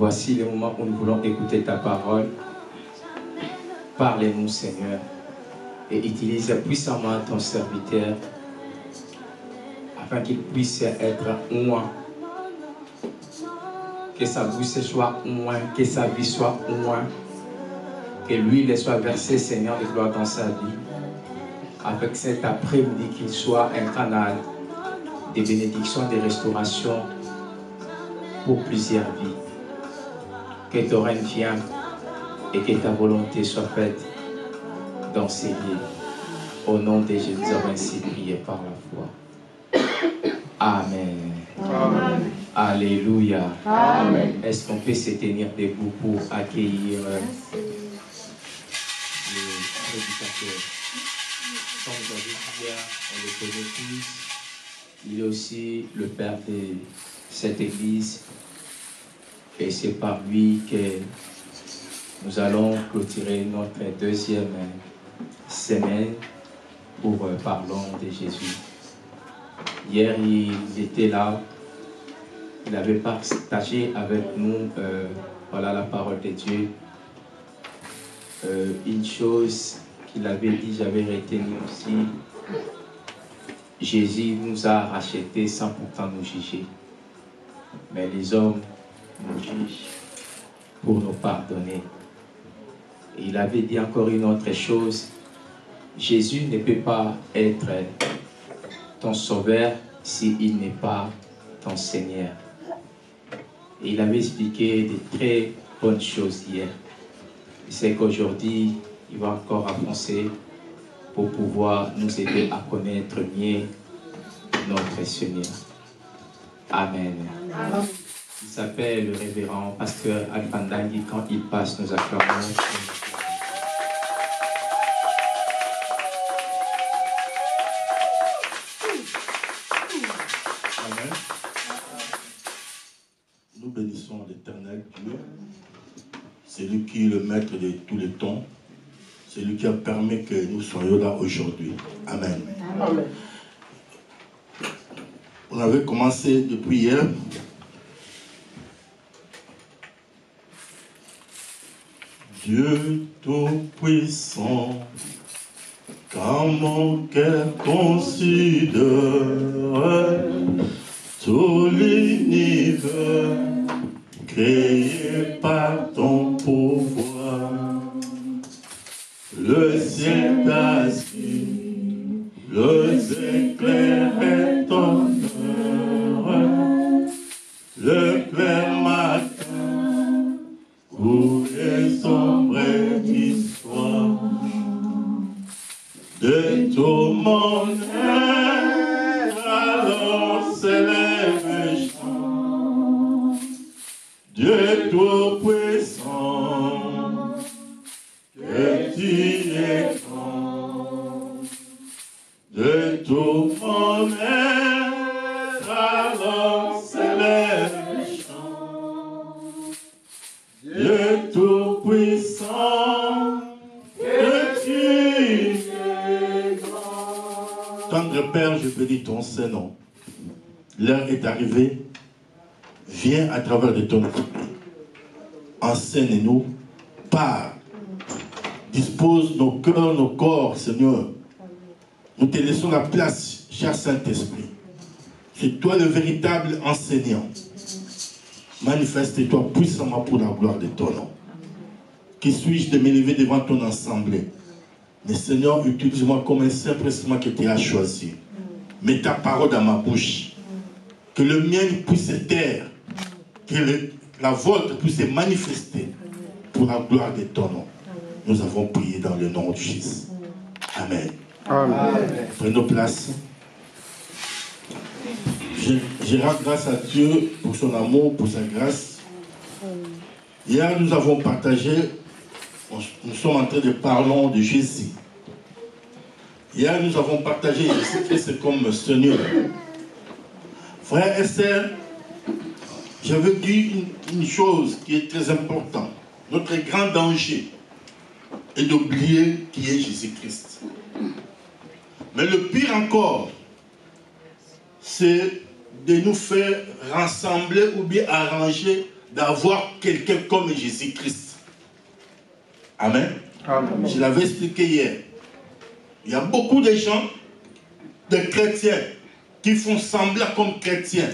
Voici le moment où nous voulons écouter ta parole. Parle-nous, Seigneur, et utilise puissamment ton serviteur afin qu'il puisse être loin. Que sa bouche soit loin, que sa vie soit loin, que l'huile soit versée, Seigneur, de gloire dans sa vie. Avec cet après-midi, qu'il soit un canal de bénédiction, de restauration pour plusieurs vies. Que ton règne vienne et que ta volonté soit faite dans ces lieux. Au nom de Jésus, nous avons ainsi prié par la foi. Amen. Amen. Alléluia. Amen. Est-ce qu'on peut se tenir debout pour accueillir le prédicateur? Comme vous avez dit hier, on le connaît tous. Il est aussi le père de cette église. Et c'est par lui que nous allons clôturer notre deuxième semaine pour parlons de Jésus. Hier, il était là. Il avait partagé avec nous voilà la parole de Dieu. Une chose qu'il avait dit, j'avais retenu aussi. Jésus nous a rachetés sans pourtant nous juger. Mais les hommes nous jugent pour nous pardonner. Et il avait dit encore une autre chose. Jésus ne peut pas être ton sauveur s'il n'est pas ton Seigneur. Et il avait expliqué de très bonnes choses hier. Il sait qu'aujourd'hui, il va encore avancer pour pouvoir nous aider à connaître mieux notre Seigneur. Amen. Amen. Il s'appelle le révérend pasteur Alphandangui. Quand il passe, nous acclamons. Amen. Nous bénissons l'Éternel Dieu. C'est lui qui est le maître de tous les temps. C'est lui qui a permis que nous soyons là aujourd'hui. Amen. Amen. On avait commencé depuis hier. Dieu Tout-Puissant, quand mon cœur considère tout l'univers créé par ton pouvoir, le ciel d'Asie, le éclair et ton heure, le clair matin, où les sombres d'histoire, de tout mon être, alors s'élève le chant, Dieu Tout-Puissant, que tu es grand, de tout mon être, alors s'élève le chant, Dieu Tout-Puissant, que tu es grand. Tendre Père, je bénis ton Saint-Nom. L'heure est arrivée. Viens à travers de ton esprit. Enseigne-nous. Parle. Dispose nos cœurs, nos corps, Seigneur. Nous te laissons la place, cher Saint-Esprit. C'est toi le véritable enseignant. Manifeste-toi puissamment pour la gloire de ton nom. Qui suis-je de m'élever devant ton assemblée? Mais Seigneur, utilise-moi comme un simple instrument que tu as choisi. Mets ta parole dans ma bouche. Que le mien puisse se taire. Que la vôtre puisse se manifester pour la gloire de ton nom. Nous avons prié dans le nom de Jésus. Amen. Amen. Prenons place. Je rends grâce à Dieu pour son amour, pour sa grâce. Hier, nous avons partagé, nous sommes en train de parler de Jésus. Hier, nous avons partagé Jésus-Christ comme Seigneur. Frères et sœurs, je veux dire une chose qui est très importante. Notre grand danger est d'oublier qui est Jésus-Christ. Mais le pire encore, c'est de nous faire rassembler ou bien arranger d'avoir quelqu'un comme Jésus-Christ. Amen. Amen. Je l'avais expliqué hier. Il y a beaucoup de gens, de chrétiens, qui font semblant comme chrétiens.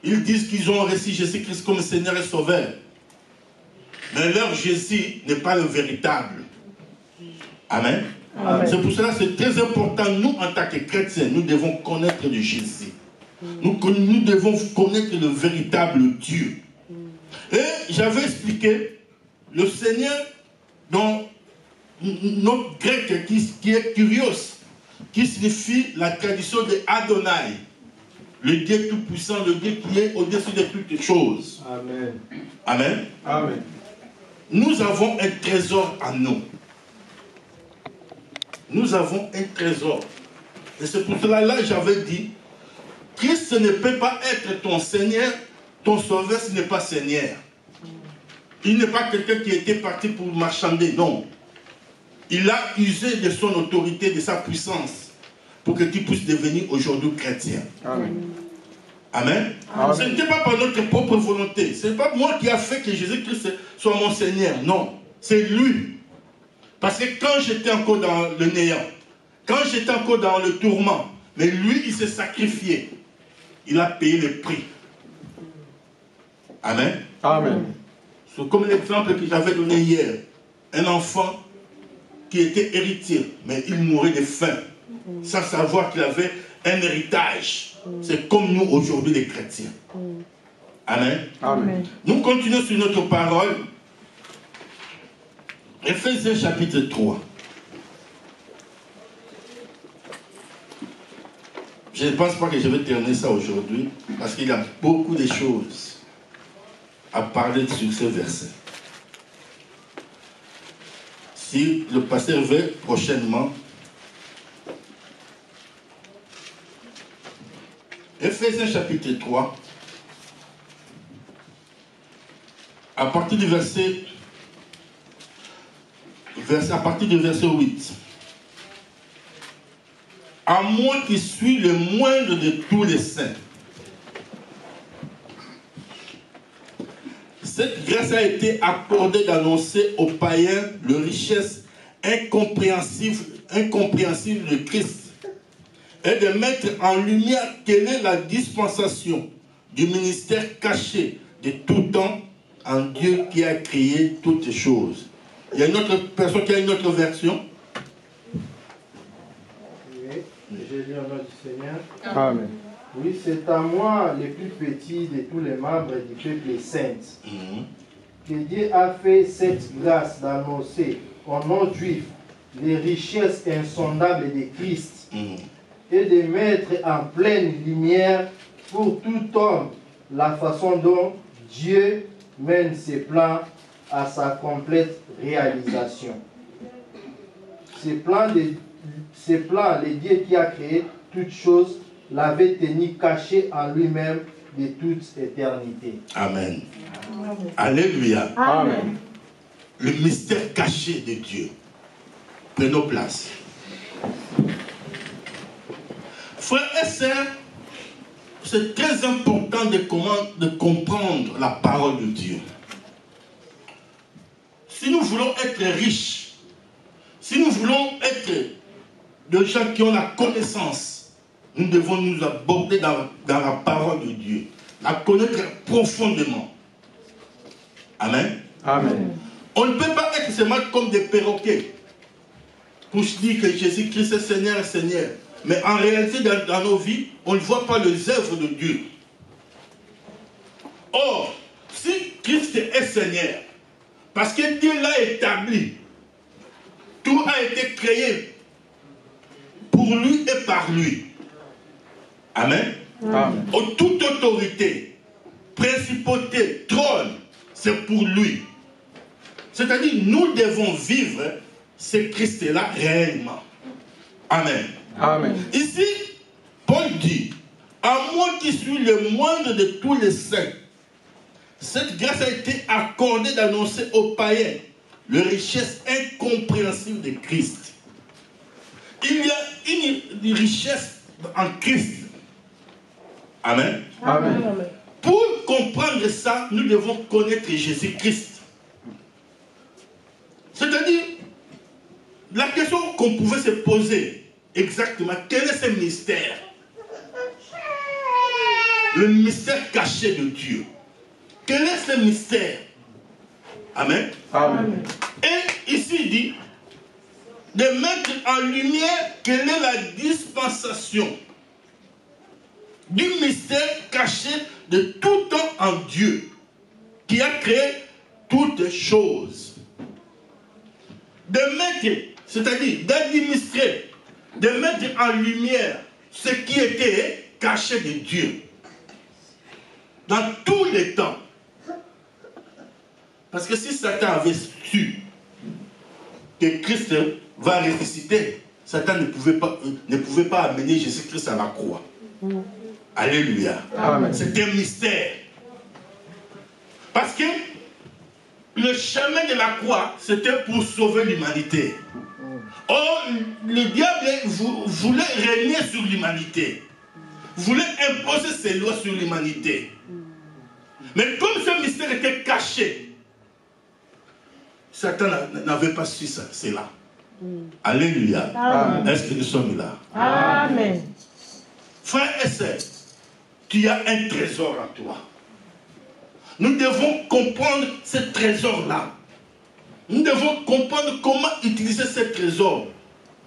Ils disent qu'ils ont reçu Jésus-Christ comme Seigneur et Sauveur. Mais leur Jésus n'est pas le véritable. Amen. Amen. C'est pour cela que c'est très important, nous, en tant que chrétiens, nous devons connaître le Jésus. Nous devons connaître le véritable Dieu. Et j'avais expliqué, le Seigneur, dans notre grec qui est Kyrios, qui signifie la tradition de Adonai, le Dieu tout-puissant, le Dieu qui est au-dessus de toutes choses. Amen. Amen. Amen. Nous avons un trésor en nous. Nous avons un trésor. Et c'est pour cela, là, j'avais dit, Christ ne peut pas être ton Seigneur, ton Sauveur, s'il n'est pas Seigneur. Il n'est pas quelqu'un qui était parti pour marchander, non. Il a usé de son autorité, de sa puissance, pour que tu puisses devenir aujourd'hui chrétien. Amen. Amen. Amen. Ce n'était pas par notre propre volonté. Ce n'est pas moi qui a fait que Jésus-Christ soit mon Seigneur. Non, c'est lui. Parce que quand j'étais encore dans le néant, quand j'étais encore dans le tourment, mais lui, il s'est sacrifié. Il a payé le prix. Amen. Amen. C'est comme l'exemple que j'avais donné hier. Un enfant qui était héritier, mais il mourait de faim, sans savoir qu'il avait un héritage. C'est comme nous aujourd'hui les chrétiens. Amen. Amen. Nous continuons sur notre parole. Éphésiens chapitre 3. Je ne pense pas que je vais terminer ça aujourd'hui, parce qu'il y a beaucoup de choses à parler sur ce verset. Si le pasteur veut prochainement, Éphésiens chapitre 3, à partir du verset 8. À moi qui suis le moindre de tous les saints. Cette grâce a été accordée d'annoncer aux païens les richesses incompréhensibles de Christ et de mettre en lumière quelle est la dispensation du ministère caché de tout temps en Dieu qui a créé toutes choses. Il y a une autre personne qui a une autre version. Oui, je lis au nom du Seigneur. Amen. Oui, c'est à moi, le plus petit de tous les membres du peuple saint, que Dieu a fait cette grâce d'annoncer aux non-juifs les richesses insondables de Christ et de mettre en pleine lumière pour tout homme la façon dont Dieu mène ses plans à sa complète réalisation. Ces plans, le Dieu qui a créé toutes choses, l'avait tenu caché en lui-même de toute éternité. Amen. Alléluia. Amen. Le mystère caché de Dieu. Prenons place. Frères et sœurs, c'est très important de comprendre la parole de Dieu. Si nous voulons être riches, si nous voulons être des gens qui ont la connaissance, nous devons nous aborder dans la parole de Dieu, la connaître profondément. Amen. Amen. On ne peut pas être seulement comme des perroquets pour se dire que Jésus-Christ est Seigneur et Seigneur. Mais en réalité, dans nos vies, on ne voit pas les œuvres de Dieu. Or, si Christ est Seigneur, parce que Dieu l'a établi, tout a été créé pour lui et par lui. Amen. Amen. Toute autorité, principauté, trône, c'est pour lui. C'est-à-dire, nous devons vivre ce Christ-là réellement. Amen. Amen. Ici, Paul dit, à moi qui suis le moindre de tous les saints, cette grâce a été accordée d'annoncer aux païens les richesses incompréhensibles de Christ. Il y a une richesse en Christ. Amen. Amen. Pour comprendre ça, nous devons connaître Jésus-Christ. C'est-à-dire, la question qu'on pouvait se poser, exactement, quel est ce mystère? Le mystère caché de Dieu. Quel est ce mystère? Amen. Amen. Et ici, il dit, de mettre en lumière quelle est la dispensation du mystère caché de tout temps en Dieu, qui a créé toutes choses. De mettre, c'est-à-dire d'administrer, de mettre en lumière ce qui était caché de Dieu dans tous les temps. Parce que si Satan avait su que Christ va ressusciter, Satan ne pouvait pas amener Jésus-Christ à la croix. Alléluia. C'est un mystère. Parce que le chemin de la croix, c'était pour sauver l'humanité. Or, le diable voulait régner sur l'humanité. Voulait imposer ses lois sur l'humanité. Mais comme ce mystère était caché, Satan n'avait pas su ça, c'est là. Alléluia. Est-ce que nous sommes là? Amen. Frères et sœurs, tu as un trésor en toi. Nous devons comprendre ce trésor-là. Nous devons comprendre comment utiliser ce trésor,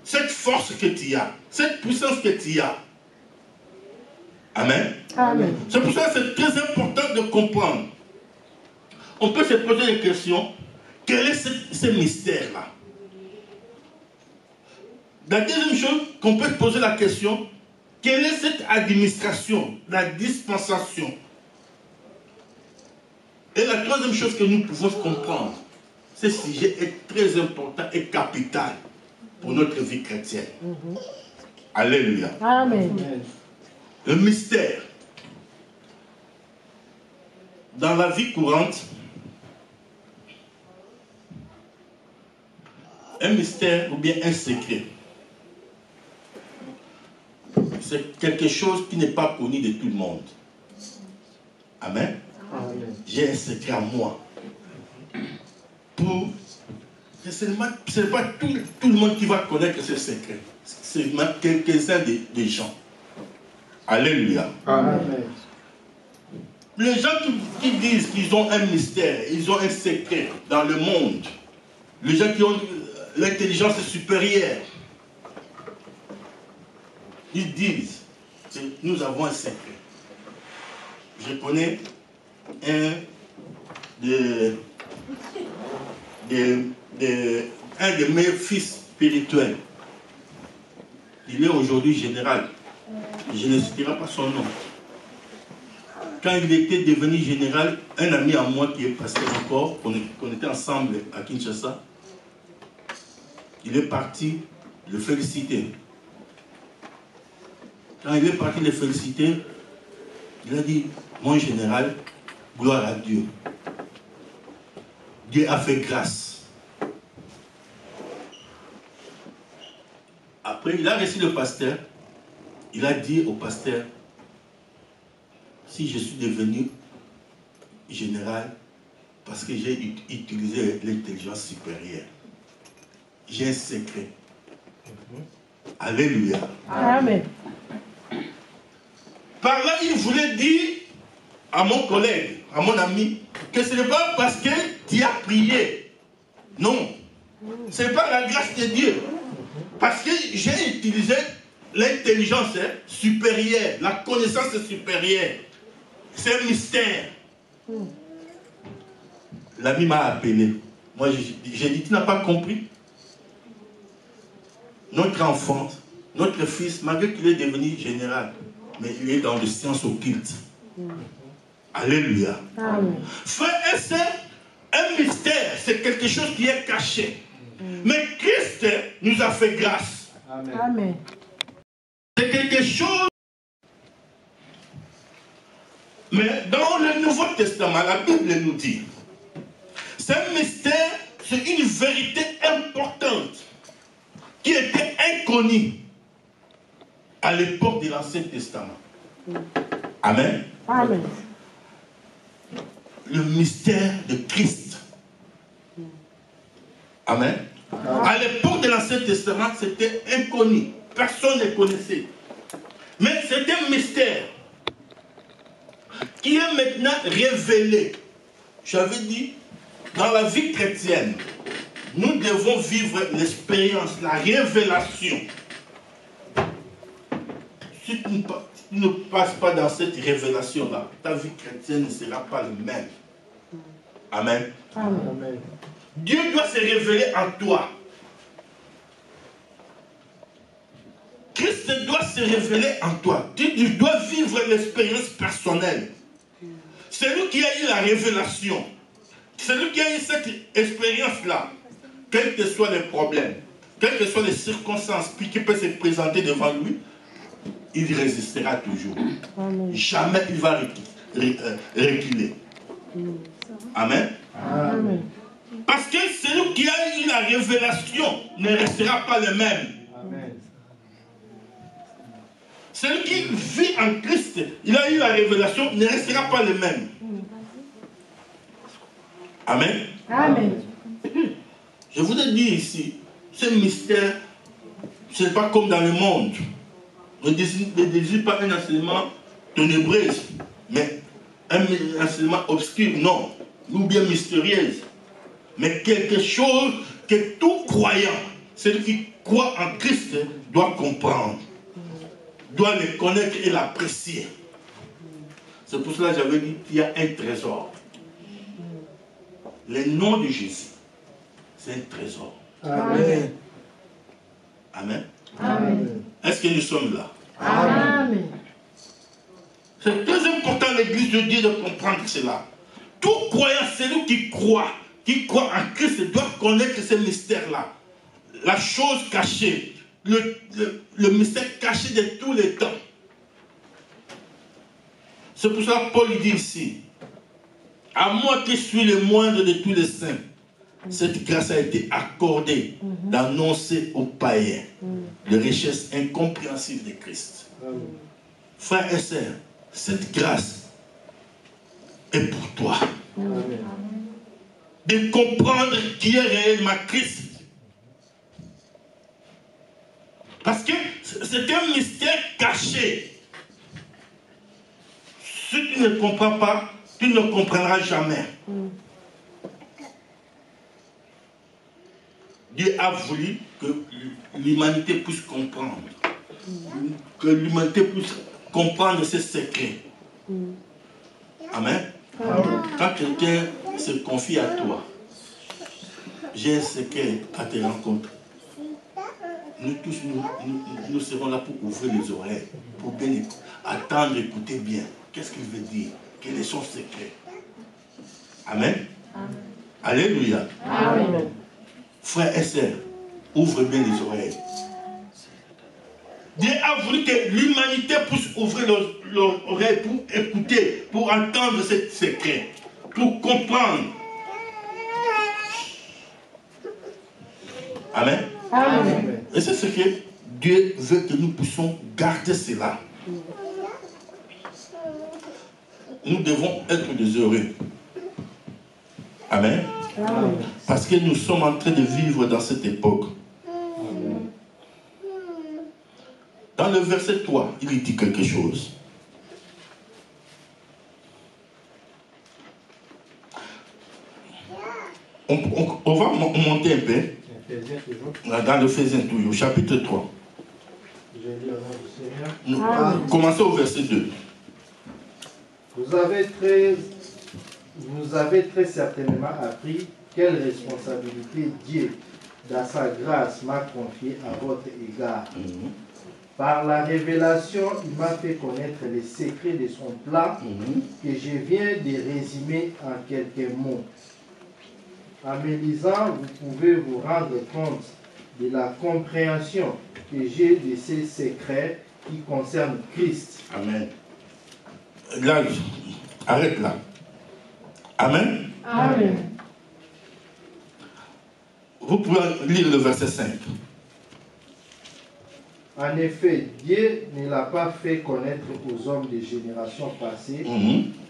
cette force que tu as, cette puissance que tu as. Amen. Amen. C'est pour ça que c'est très important de comprendre. On peut se poser des questions. Quel est ce mystère-là? La deuxième chose qu'on peut se poser la question, quelle est cette administration, la dispensation? Et la troisième chose que nous pouvons comprendre, ce sujet est très important et capital pour notre vie chrétienne. Alléluia. Amen. Le mystère. Dans la vie courante, un mystère ou bien un secret, c'est quelque chose qui n'est pas connu de tout le monde. Amen. J'ai un secret à moi. Ce n'est pas tout le monde qui va connaître ce secret. C'est même quelques-uns des gens. Alléluia. Amen. Les gens qui disent qu'ils ont un mystère, ils ont un secret dans le monde, les gens qui ont l'intelligence supérieure, ils disent que nous avons un secret. Je connais un de mes fils spirituels. Il est aujourd'hui général. Je ne citerai pas son nom. Quand il était devenu général, un ami à moi qui est passé encore, qu'on était ensemble à Kinshasa, il est parti le féliciter. Quand il est parti le féliciter, il a dit, mon général, gloire à Dieu. Dieu a fait grâce. Après, il a reçu le pasteur. Il a dit au pasteur, si je suis devenu général, parce que j'ai utilisé l'intelligence supérieure, j'ai un secret. Alléluia. Amen. Par là, il voulait dire à mon collègue, à mon ami, que ce n'est pas parce que tu as prié. Non. Ce n'est pas la grâce de Dieu. Parce que j'ai utilisé l'intelligence supérieure, la connaissance supérieure. C'est un mystère. L'ami m'a appelé. Moi, j'ai dit, tu n'as pas compris? Notre enfant, notre fils, malgré qu'il est devenu général, mais il est dans les sciences occultes. Alléluia. Amen. Frère et sœurs, un mystère, c'est quelque chose qui est caché. Mais Christ nous a fait grâce. Amen. Amen. C'est quelque chose. Mais dans le Nouveau Testament, la Bible nous dit, c'est un mystère, c'est une vérité importante qui était inconnue à l'époque de l'Ancien Testament. Amen. Amen. le mystère de Christ. Amen. À l'époque de l'Ancien Testament, c'était inconnu. Personne ne connaissait. Mais c'est un mystère qui est maintenant révélé. J'avais dit, dans la vie chrétienne, nous devons vivre l'expérience, la révélation. Si tu ne passes pas dans cette révélation-là, ta vie chrétienne ne sera pas la même. Amen. Amen. Dieu doit se révéler en toi. Christ doit se révéler en toi. Tu dois vivre l'expérience personnelle. C'est lui qui a eu la révélation. C'est lui qui a eu cette expérience-là. Quels que soient les problèmes, quelles que soient les circonstances qui peuvent se présenter devant lui, il résistera toujours. Amen. Jamais il va reculer. Amen. Amen. Parce que celui qui a eu la révélation ne restera pas le même. Amen. Celui qui vit en Christ, il a eu la révélation, ne restera pas le même. Amen. Amen. Je vous ai dit ici, ce mystère, ce n'est pas comme dans le monde. Ne désire pas un enseignement ténébreux, mais un enseignement obscur, non, ou bien mystérieux. Mais quelque chose que tout croyant, celui qui croit en Christ, doit comprendre, doit le connaître et l'apprécier. C'est pour cela que j'avais dit qu'il y a un trésor. Le nom de Jésus, c'est un trésor. Amen. Amen. Amen. Est-ce que nous sommes là? Amen. C'est très important, l'Église de Dieu, de comprendre cela. Tout croyant, celui qui croit en Christ, doit connaître ce mystère-là. La chose cachée, le mystère caché de tous les temps. C'est pour ça que Paul dit ici, à moi qui suis le moindre de tous les saints, cette grâce a été accordée d'annoncer aux païens les richesses incompréhensibles de Christ. Frères et sœurs, cette grâce est pour toi. Amen. De comprendre qui est réellement Christ. Parce que c'est un mystère caché. Si tu ne comprends pas, tu ne comprendras jamais. Dieu a voulu que l'humanité puisse comprendre. Que l'humanité puisse comprendre ses secrets. Amen. Quand quelqu'un se confie à toi, j'ai un secret à te rencontrer. Nous tous, nous serons là pour ouvrir les oreilles, pour bien attendre, écouter bien. Qu'est-ce qu'il veut dire? Quel est son secret? Amen. Amen. Alléluia. Amen. Frères et sœurs, ouvrez bien les oreilles. Dieu a voulu que l'humanité puisse ouvrir leurs oreilles pour écouter, pour entendre ce secret, pour comprendre. Amen. Amen. Et c'est ce que Dieu veut que nous puissions garder cela. Nous devons être des heureux. Amen. Amen. Parce que nous sommes en train de vivre dans cette époque. Dans le verset 3, il dit quelque chose. On va monter un peu. Dans l'Éphésiens toujours, chapitre 3. Je lis au nom du Seigneur. Amen. Commencez au verset 2. Vous avez très certainement appris quelle responsabilité Dieu, dans sa grâce, m'a confiée à votre égard. Par la révélation, il m'a fait connaître les secrets de son plan que je viens de résumer en quelques mots. En me lisant, vous pouvez vous rendre compte de la compréhension que j'ai de ces secrets qui concernent Christ. Amen. Là, arrête là. Amen. Amen. Vous pouvez lire le verset 5. En effet, Dieu ne l'a pas fait connaître aux hommes des générations passées,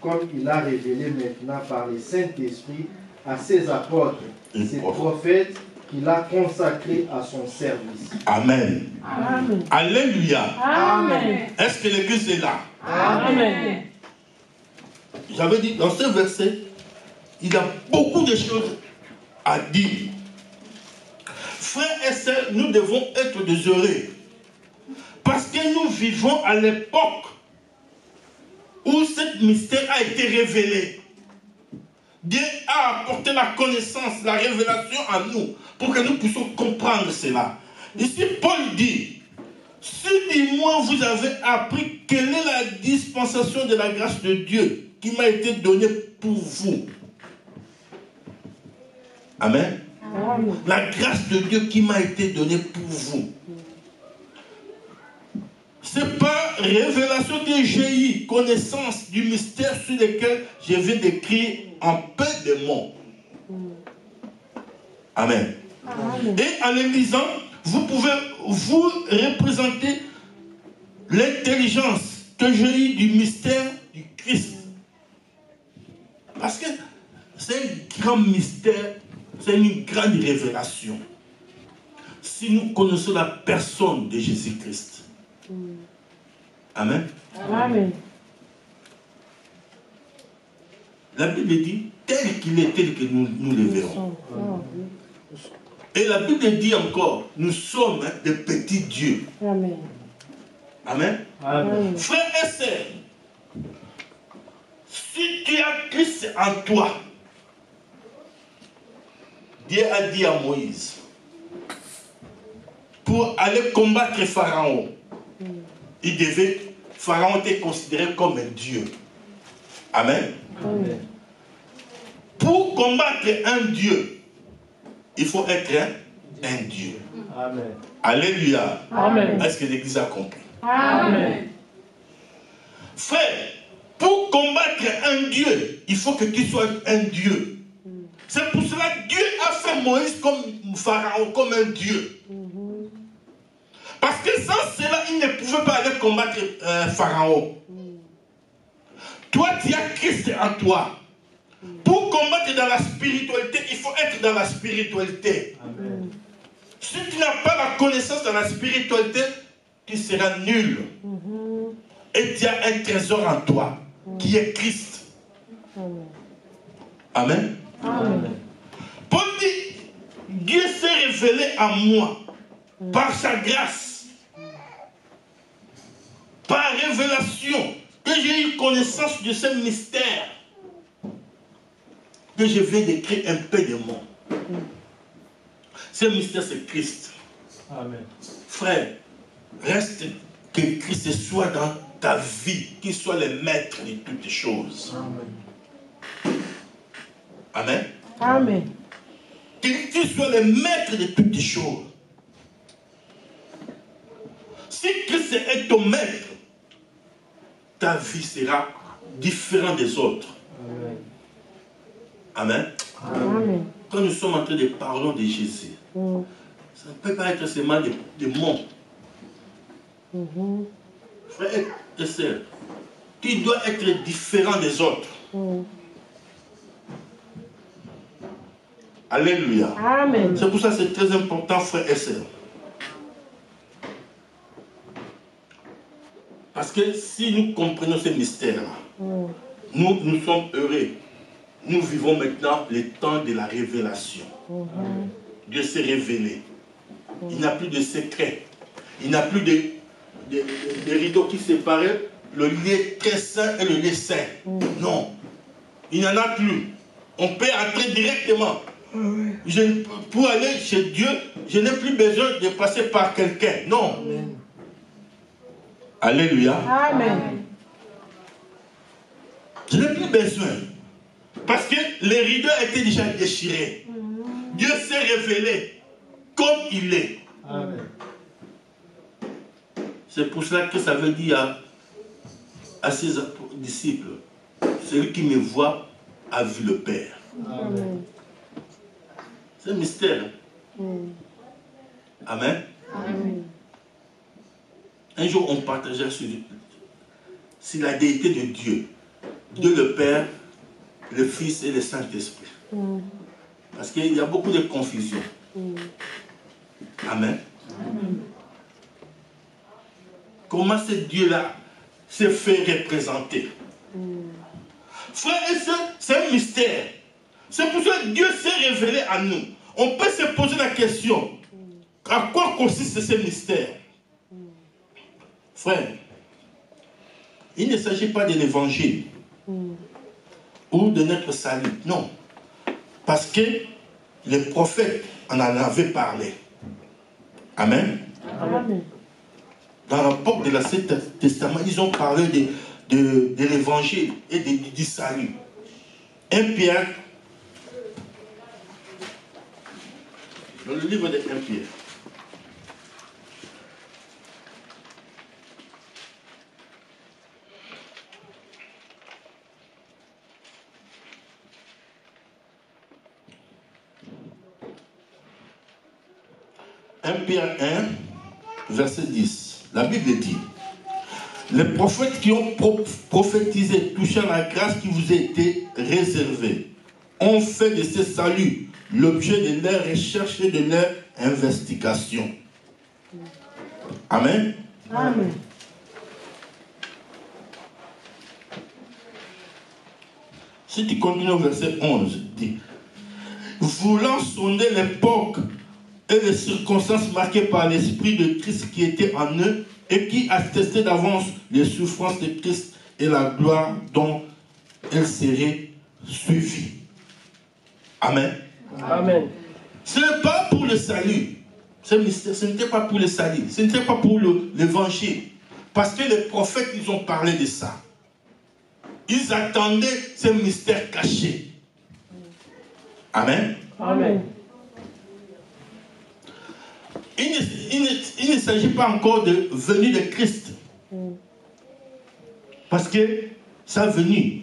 comme il a révélé maintenant par le Saint-Esprit à ses apôtres, ses prophètes, qu'il a consacrés à son service. Amen. Amen. Alléluia. Amen. Est-ce que l'église est là? Amen. J'avais dit, dans ce verset, il y a beaucoup de choses à dire. Frères et sœurs, nous devons être des heureux. Parce que nous vivons à l'époque où ce mystère a été révélé. Dieu a apporté la connaissance, la révélation à nous pour que nous puissions comprendre cela. Ici, Paul dit, si du moins vous avez appris quelle est la dispensation de la grâce de Dieu qui m'a été donnée pour vous. Amen. Amen. La grâce de Dieu qui m'a été donnée pour vous. C'est pas révélation que j'ai eu, connaissance du mystère sur lequel je viens d'écrire en peu de mots. Amen. Amen. Et en les lisant, vous pouvez vous représenter l'intelligence que j'ai eue du mystère du Christ. Parce que c'est un grand mystère, c'est une grande révélation. Si nous connaissons la personne de Jésus-Christ. Amen. Amen. La Bible dit, tel qu'il est, tel que nous le verrons. Et la Bible dit encore, nous sommes des petits dieux. Amen. Amen. Amen. Frères et sœurs, si tu as Christ en toi, Dieu a dit à Moïse, pour aller combattre Pharaon, Pharaon était considéré comme un dieu. Amen. Amen. Pour combattre un dieu, il faut être un dieu. Amen. Alléluia. Amen. Est-ce que l'Église a compris? Amen. Frère, pour combattre un dieu, il faut que tu sois un dieu. C'est pour cela que Dieu a fait Moïse comme Pharaon, comme un dieu. Parce que sans cela, il ne pouvait pas aller combattre Pharaon. Toi, tu as Christ en toi. Pour combattre dans la spiritualité, il faut être dans la spiritualité. Amen. Si tu n'as pas la connaissance de la spiritualité, tu seras nul. Et tu as un trésor en toi, qui est Christ. Amen. Amen. Paul dit, Dieu s'est révélé à moi par sa grâce, par révélation, que j'ai eu connaissance de ce mystère que je viens d'écrire un peu de mots. Ce mystère, c'est Christ. Amen. Frère, reste que Christ soit dans ta vie, qu'il soit le maître de toutes les choses. Amen. Amen. Qu'il soit le maître de toutes les choses. Si Christ est ton maître, ta vie sera différente des autres. Amen. Amen. Quand nous sommes en train de parler de Jésus, ça ne peut pas être seulement des mots. Frère et sœur, tu dois être différent des autres. Alléluia. Amen. C'est pour ça que c'est très important, frère et sœur. Parce que si nous comprenons ces mystères-là, nous sommes heureux. Nous vivons maintenant le temps de la révélation. Dieu s'est révélé. Il n'y a plus de secret. Il n'y a plus de rideaux qui séparaient le lieu très saint et le lieu saint. Non. Il n'y en a plus. On peut entrer directement. Pour aller chez Dieu, je n'ai plus besoin de passer par quelqu'un. Non. Alléluia. Amen. Je n'ai plus besoin. Parce que les rideaux étaient déjà déchirés. Dieu s'est révélé comme il est. Amen. C'est pour cela que ça veut dire à ses disciples, celui qui me voit a vu le Père. Amen. C'est un mystère. Amen. Amen. Un jour, on partageait sur la déité de Dieu. Dieu le Père, le Fils et le Saint-Esprit. Parce qu'il y a beaucoup de confusion. Amen. Comment ce Dieu-là se fait représenter? Frères et sœurs, c'est un mystère. C'est pour ça que Dieu s'est révélé à nous. On peut se poser la question, à quoi consiste ce mystère? Frère, il ne s'agit pas de l'évangile ou de notre salut, non. Parce que les prophètes en avaient parlé. Amen. Amen. Dans l'apôtre de l'Ancien Testament, ils ont parlé de l'évangile et du salut. 1 Pierre, dans le livre de 1 Pierre, Pierre 1, verset 10. La Bible dit: les prophètes qui ont prophétisé touchant la grâce qui vous a été réservée ont fait de ce salut l'objet de leur recherche et de leur investigation. Amen. Amen. Si tu continues au verset 11, dit: voulant sonder l'époque et les circonstances marquées par l'Esprit de Christ qui était en eux et qui attestait d'avance les souffrances de Christ et la gloire dont elles seraient suivies. Amen. Amen. Ce n'est pas pour le salut. Ce mystère, ce n'était pas pour le salut. Ce n'était pas pour l'évangile. Parce que les prophètes, ils ont parlé de ça. Ils attendaient ce mystère caché. Amen. Amen. Il ne s'agit pas encore de venue de Christ. Parce que sa venue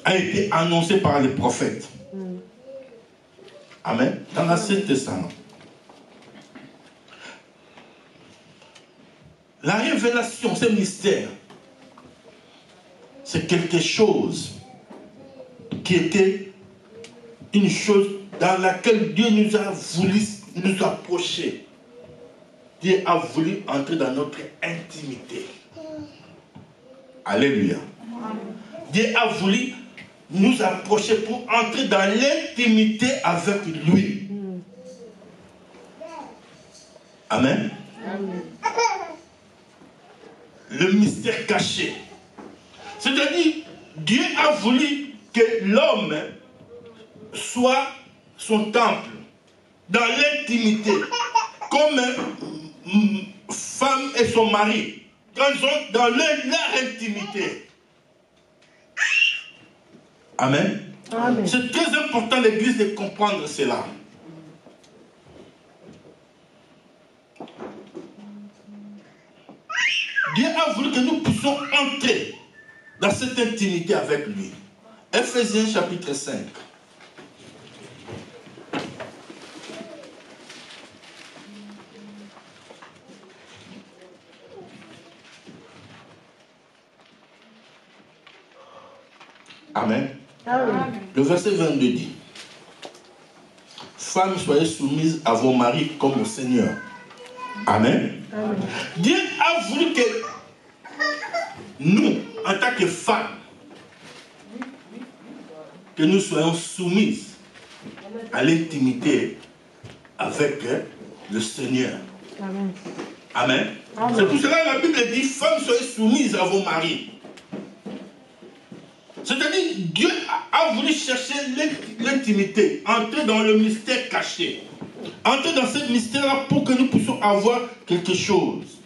a été annoncée par les prophètes. Amen. Dans l'Ancien Testament. La révélation, ce mystère, c'est quelque chose qui était une chose dans laquelle Dieu nous a voulu nous approcher. Dieu a voulu entrer dans notre intimité. Alléluia. Dieu a voulu nous approcher pour entrer dans l'intimité avec lui. Amen. Amen. Le mystère caché. C'est-à-dire, Dieu a voulu que l'homme soit son temple, dans l'intimité, comme femme et son mari, quand ils sont dans leur intimité. Amen. Amen. C'est très important, l'Église, de comprendre cela. Dieu a voulu que nous puissions entrer dans cette intimité avec lui. Ephésiens chapitre 5. Amen. Amen. Le verset 22 dit: femmes, soyez soumises à vos maris comme au Seigneur. Amen. Amen. Dieu a voulu que nous, en tant que femmes, que nous soyons soumises à l'intimité avec le Seigneur. Amen. Amen. Amen. C'est pour cela que la Bible dit: femmes, soyez soumises à vos maris. C'est-à-dire, Dieu a voulu chercher l'intimité, entrer dans le mystère caché. Entrer dans ce mystère-là pour que nous puissions avoir quelque chose.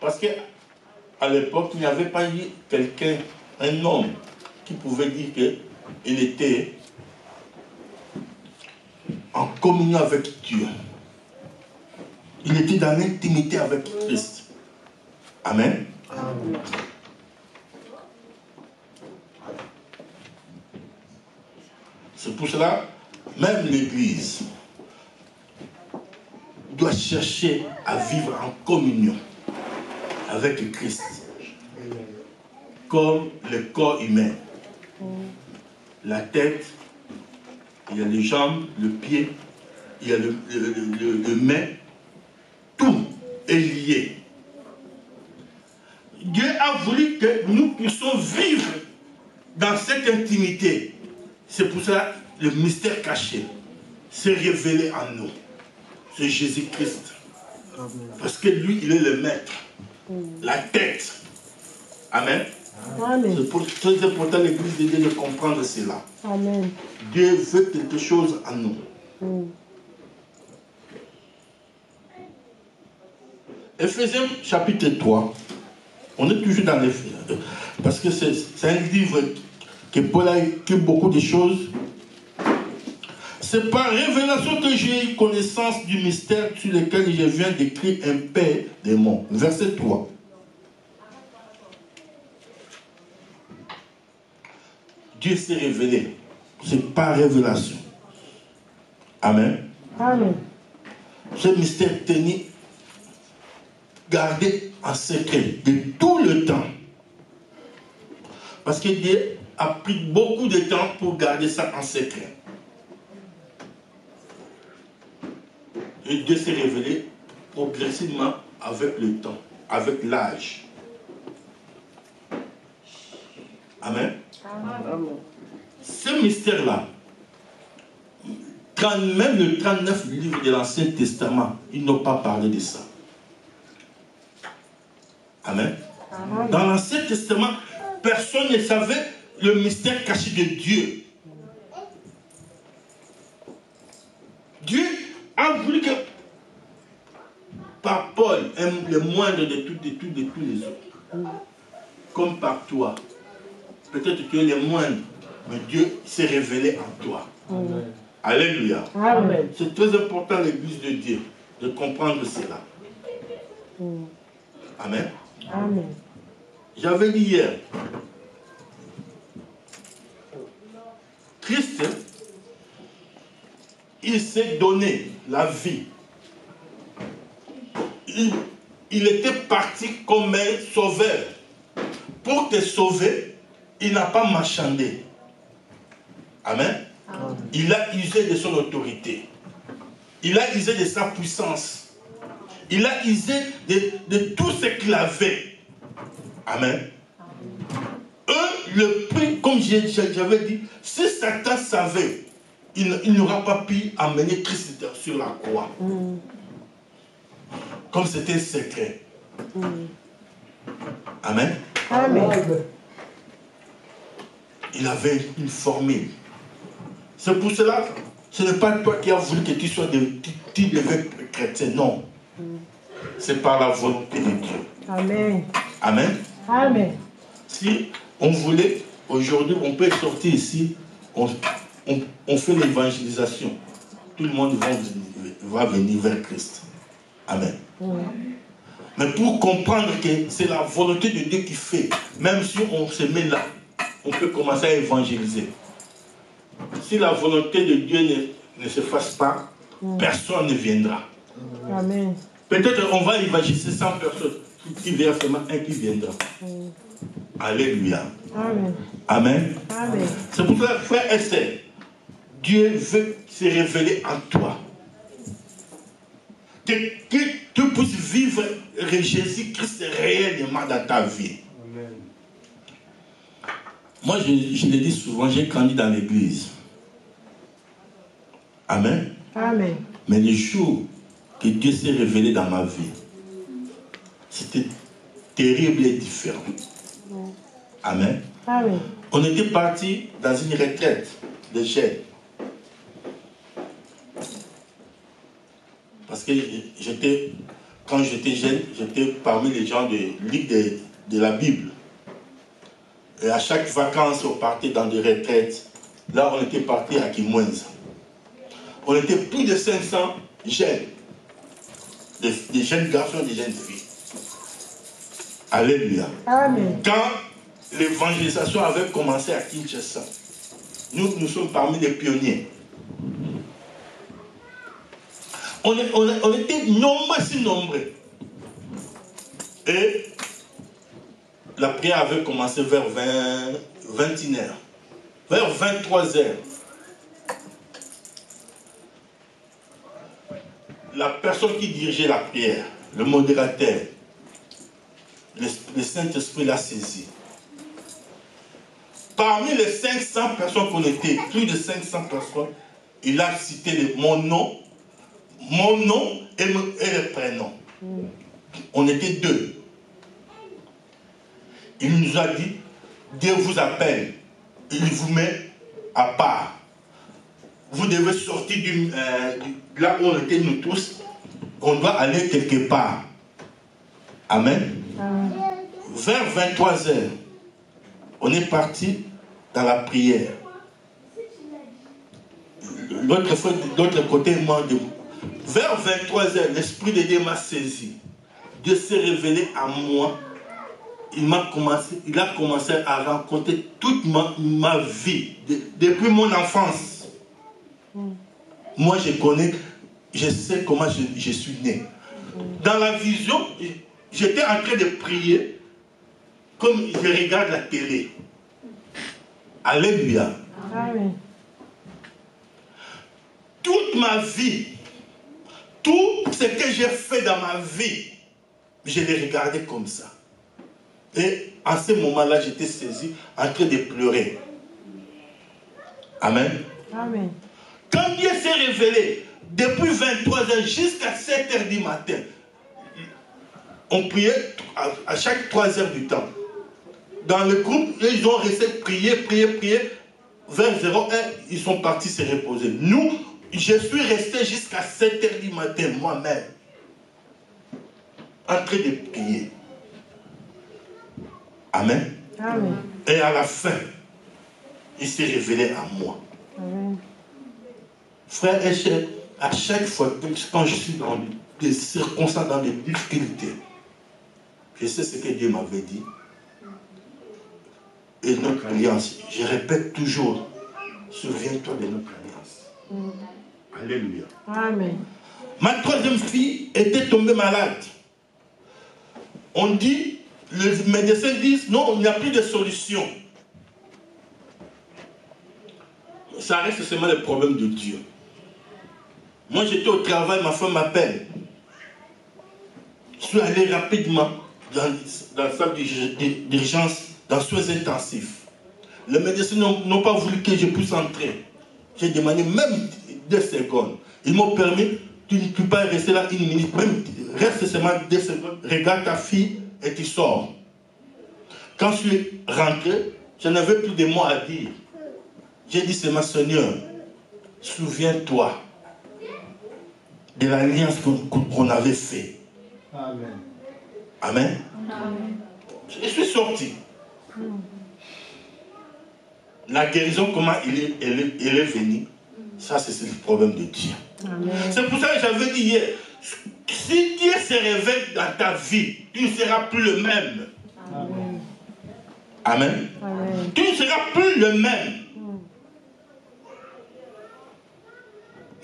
Parce qu'à l'époque, il n'y avait pas eu quelqu'un, un homme, qui pouvait dire qu'il était en communion avec Dieu. Il était dans l'intimité avec Christ. Amen. Amen. C'est pour cela, même l'Église, doit chercher à vivre en communion avec Christ. Comme le corps humain. La tête, il y a les jambes, le pied, il y a le main. Tout est lié. Dieu a voulu que nous puissions vivre dans cette intimité. C'est pour ça que le mystère caché s'est révélé en nous. C'est Jésus-Christ. Parce que lui, il est le maître. La tête. Amen. Amen. C'est très important l'Église de Dieu de comprendre cela. Amen. Dieu veut quelque chose en nous. Éphésiens chapitre 3. On est toujours dans les... Parce que c'est un livre que Paul a écrit beaucoup de choses. C'est par révélation que j'ai eu connaissance du mystère sur lequel je viens d'écrire un Père des monts. Verset 3. Dieu s'est révélé. C'est par révélation. Amen. Amen. Ce mystère tenu, gardé en secret de tout le temps. Parce que Dieu a pris beaucoup de temps pour garder ça en secret. Et Dieu s'est révélé progressivement avec le temps, avec l'âge. Amen. Amen. Ce mystère-là, même le 39 livres de l'Ancien Testament, ils n'ont pas parlé de ça. Amen. Amen. Dans l'Ancien Testament, personne ne savait le mystère caché de Dieu. Dieu a voulu que, par Paul, le moindre de tous les autres, comme par toi, peut-être tu es le moindre, mais Dieu s'est révélé en toi. Amen. Alléluia. Amen. C'est très important, l'Église de Dieu, de comprendre cela. Amen. Amen. J'avais dit hier, Christ, il s'est donné la vie. Il était parti comme un sauveur. Pour te sauver, il n'a pas marchandé. Amen. Il a usé de son autorité. Il a usé de sa puissance. Il a usé de tout ce qu'il avait. Amen. Le prix, comme j'avais dit, si Satan savait, il n'aura pas pu amener Christ sur la croix. Comme c'était secret. Amen. Amen. Il avait une formule. C'est pour cela, ce n'est pas toi qui as voulu que tu sois tu deviens chrétien, non. C'est par la volonté de Dieu. Amen. Amen. Amen. Si on voulait, aujourd'hui, on peut sortir ici, on fait l'évangélisation. Tout le monde va venir vers Christ. Amen. Mais pour comprendre que c'est la volonté de Dieu qui fait, même si on se met là, on peut commencer à évangéliser. Si la volonté de Dieu ne se fasse pas, personne ne viendra. Amen. Peut-être on va évangéliser 100 personnes. Qui vient seulement un qui viendra. Alléluia. Amen. Amen. Amen. C'est pour ça, frère et sœur, Dieu veut se révéler en toi. Que tu puisses vivre Jésus-Christ réellement dans ta vie. Amen. Moi, je le dis souvent, j'ai grandi dans l'église. Amen. Amen. Mais le jour que Dieu s'est révélé dans ma vie, c'était terrible et différent. Amen. Amen. On était parti dans une retraite de jeunes. Parce que quand j'étais jeune, j'étais parmi les gens de Ligue de la Bible. Et à chaque vacances, on partait dans des retraites. Là, on était parti à Kimwenza. On était plus de 500 jeunes. Des jeunes garçons et des jeunes filles. Alléluia. Amen. Quand l'évangélisation avait commencé à Kinshasa, nous sommes parmi les pionniers. on était nombreux, si nombreux. Et la prière avait commencé vers 21h. Vers 23h. La personne qui dirigeait la prière, le modérateur, le Saint-Esprit l'a saisi. Parmi les 500 personnes qu'on était, plus de 500 personnes, il a cité mon nom et le prénom. On était deux. Il nous a dit, Dieu vous appelle, il vous met à part. Vous devez sortir là où on était nous tous, on doit aller quelque part. Amen. Vers 23h, on est parti dans la prière. L'autre côté, moi, vers 23h, l'Esprit de Dieu m'a saisi. Dieu s'est révélé à moi. Il a commencé à raconter toute ma vie, depuis mon enfance. Moi, je sais comment je suis né. Dans la vision, j'étais en train de prier comme je regarde la télé. Alléluia. Amen. Toute ma vie, tout ce que j'ai fait dans ma vie, je l'ai regardé comme ça. Et en ce moment-là, j'étais saisi en train de pleurer. Amen. Amen. Quand Dieu s'est révélé, depuis 23h jusqu'à 7h du matin, on priait à chaque 3 heures du temps. Dans le groupe, ils ont resté prier. Vers 0h, ils sont partis se reposer. Nous, je suis resté jusqu'à 7h du matin, moi-même, en train de prier. Amen. Amen. Et à la fin, il s'est révélé à moi. Amen. Frères et sœurs, à chaque fois, quand je suis dans des circonstances, dans des difficultés, je sais ce que Dieu m'avait dit. Et notre alliance, je répète toujours, souviens-toi de notre alliance. Alléluia. Amen. Ma troisième fille était tombée malade. On dit, les médecins disent, non, il n'y a plus de solution. Ça reste seulement le problème de Dieu. Moi, j'étais au travail, ma femme m'appelle. Je suis allé rapidement dans la salle d'urgence, dans soins intensifs. Les médecins n'ont pas voulu que je puisse entrer. J'ai demandé même 2 secondes. Ils m'ont permis, tu ne peux pas rester là 1 minute, même reste seulement 2 secondes, regarde ta fille et tu sors. Quand je suis rentré, je n'avais plus de mots à dire. J'ai dit seulement, Seigneur, souviens-toi de l'alliance qu'on avait fait. Amen. Amen. Amen. Je suis sorti. La guérison, comment elle est venue, ça c'est le problème de Dieu. Amen. C'est pour ça que j'avais dit hier, si Dieu se révèle dans ta vie, tu ne seras plus le même. Amen. Amen. Amen. Tu ne seras plus le même.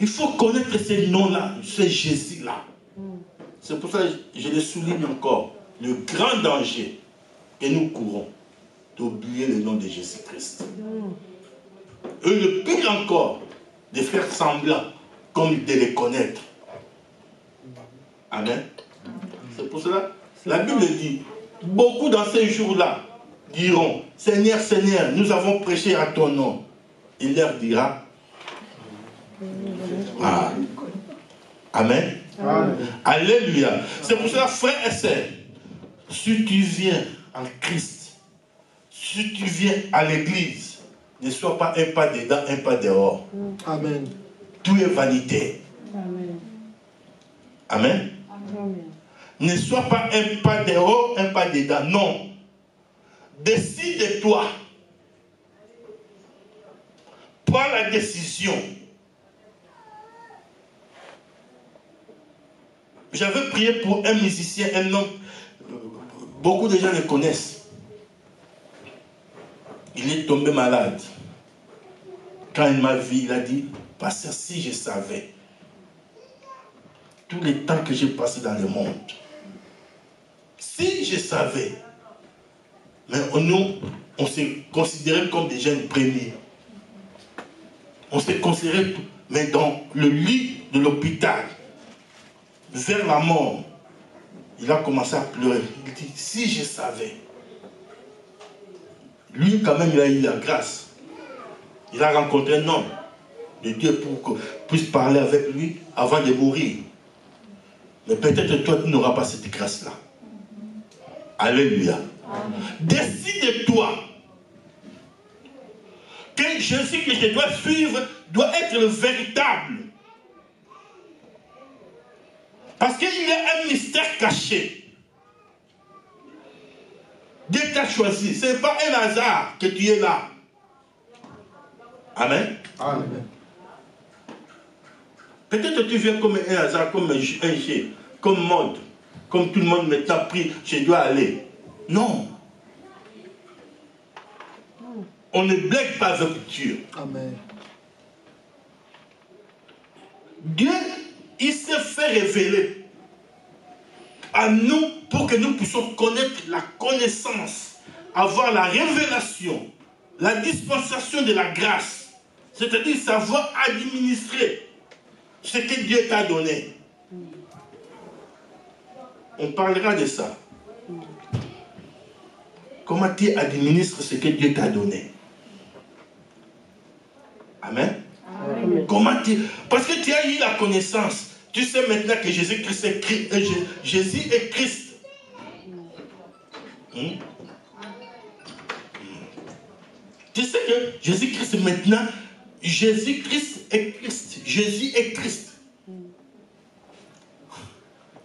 Il faut connaître ces noms-là, ce Jésus-là. C'est pour ça que je le souligne encore. Le grand danger que nous courons, d'oublier le nom de Jésus-Christ. Et le pire encore, de faire semblant comme de les connaître. Amen. C'est pour cela, la Bible dit, beaucoup dans ces jours-là diront, Seigneur, Seigneur, nous avons prêché à ton nom. Il leur dira, ah. Amen. Amen. Alléluia. C'est pour cela, frères et sœurs, si tu viens en Christ, si tu viens à l'église, ne sois pas un pas dedans, un pas dehors. Amen. Tout est vanité. Amen. Amen. Amen. Ne sois pas un pas dehors, un pas dedans. Non. Décide-toi. Prends la décision. J'avais prié pour un musicien, un homme, beaucoup de gens le connaissent. Il est tombé malade. Quand il m'a vu, il a dit, pasteur, si je savais tous les temps que j'ai passé dans le monde. Si je savais, mais nous, on s'est considérés comme des jeunes premiers. On s'est considérés, mais dans le lit de l'hôpital, vers la mort, il a commencé à pleurer. Il dit, si je savais. Lui, quand même, il a eu la grâce. Il a rencontré un homme de Dieu pour qu'on puisse parler avec lui avant de mourir. Mais peut-être toi, tu n'auras pas cette grâce-là. Alléluia. Décide-toi que Jésus que je dois suivre doit être le véritable. Parce qu'il y a un mystère caché. Dieu t'a choisi. Ce n'est pas un hasard que tu es là. Amen. Amen. Peut-être que tu viens comme un hasard, comme un jet, comme mode. Comme tout le monde maintenant prie, je dois aller. Non. On ne blague pas avec Dieu. Amen. Dieu, il s'est fait révéler à nous pour que nous puissions connaître la connaissance, avoir la révélation, la dispensation de la grâce, c'est-à-dire savoir administrer ce que Dieu t'a donné. On parlera de ça. Comment tu administres ce que Dieu t'a donné. Amen. Amen. Comment tu... Parce que tu as eu la connaissance. Tu sais maintenant que Jésus-Christ est Christ. Jésus est Christ. Tu sais que Jésus-Christ maintenant, Jésus-Christ est Christ. Jésus est Christ.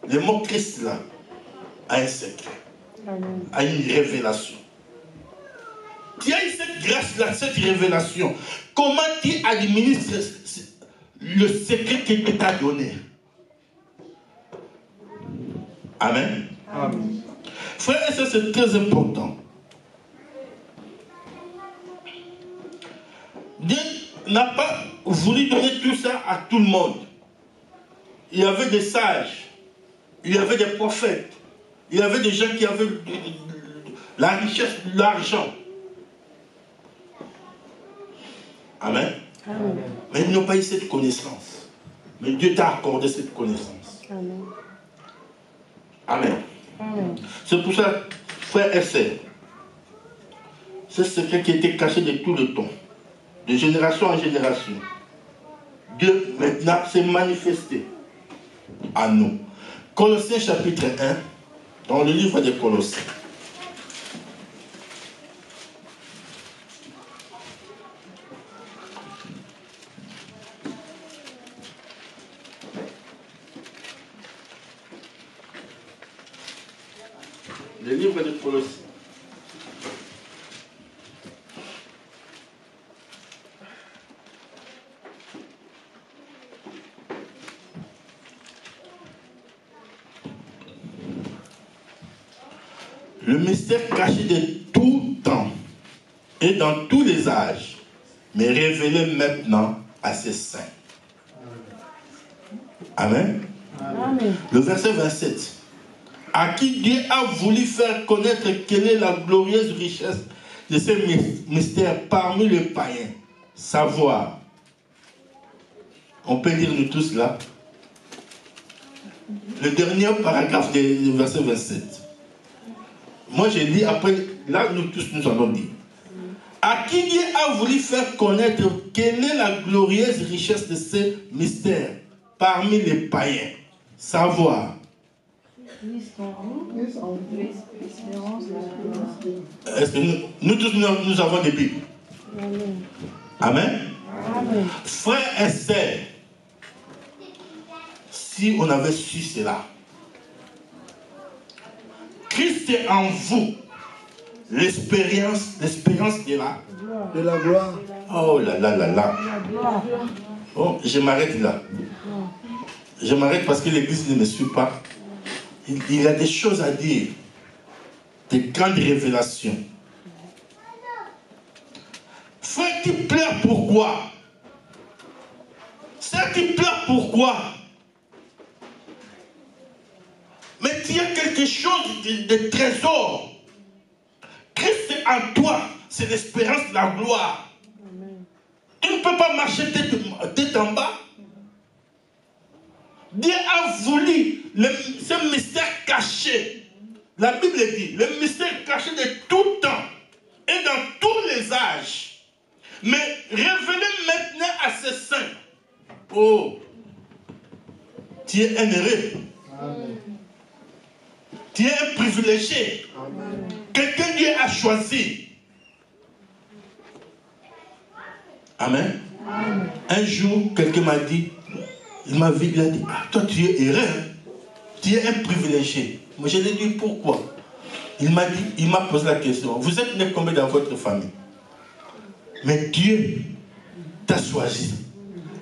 Le mot Christ là a un secret. Amen. A une révélation. Tu as eu cette grâce-là, cette révélation. Comment tu administres le secret qu'il t'a donné? Amen. Amen. Frère et sœurs, c'est très important. Dieu n'a pas voulu donner tout ça à tout le monde. Il y avait des sages, il y avait des prophètes, il y avait des gens qui avaient la richesse, l'argent. Amen. Amen. Mais ils n'ont pas eu cette connaissance. Mais Dieu t'a accordé cette connaissance. Amen. Amen. Amen. C'est pour ça, frère et sœurs, c'est ce secret qui était caché de tout le temps, de génération en génération. Dieu maintenant s'est manifesté à nous. Colossiens chapitre 1, dans le livre des Colossiens. Le livre des Colossiens. Le mystère caché de tout temps et dans tous les âges, mais révélé maintenant à ses saints. Amen. Amen. Le verset 27. À qui Dieu a voulu faire connaître quelle est la glorieuse richesse de ce mystère parmi les païens. Savoir. On peut lire nous tous là. Le dernier paragraphe du verset 27. Moi j'ai dit après, là nous tous nous allons dire. À qui Dieu a voulu faire connaître quelle est la glorieuse richesse de ce mystère parmi les païens. Savoir. Est-ce que nous tous nous avons des Bibles? Amen. Amen. Amen. Frères et sœurs, si on avait su cela, Christ est en vous, l'espérance de la gloire. Oh là là là là. Oh, je m'arrête là. Je m'arrête parce que l'église ne me suit pas. Il y a des choses à dire, des grandes révélations. Frère, tu pleures pourquoi? Sœur, tu pleures pourquoi? tu as quelque chose de trésor. Christ est en toi. C'est l'espérance de la gloire. Amen. Tu ne peux pas marcher tête en bas. Dieu a voulu ce mystère caché. La Bible dit, le mystère caché de tout temps et dans tous les âges. Mais révélé maintenant à ses saints. Oh, tu es un heureux. Amen. Tu es un privilégié. Amen. Quelqu'un Dieu a choisi. Amen. Amen. Un jour, quelqu'un m'a dit, il a dit, ah, toi tu es heureux, hein? Tu es un privilégié. Moi je lui ai dit, pourquoi? Il m'a posé la question, vous êtes né combien dans votre famille? Mais Dieu t'a choisi.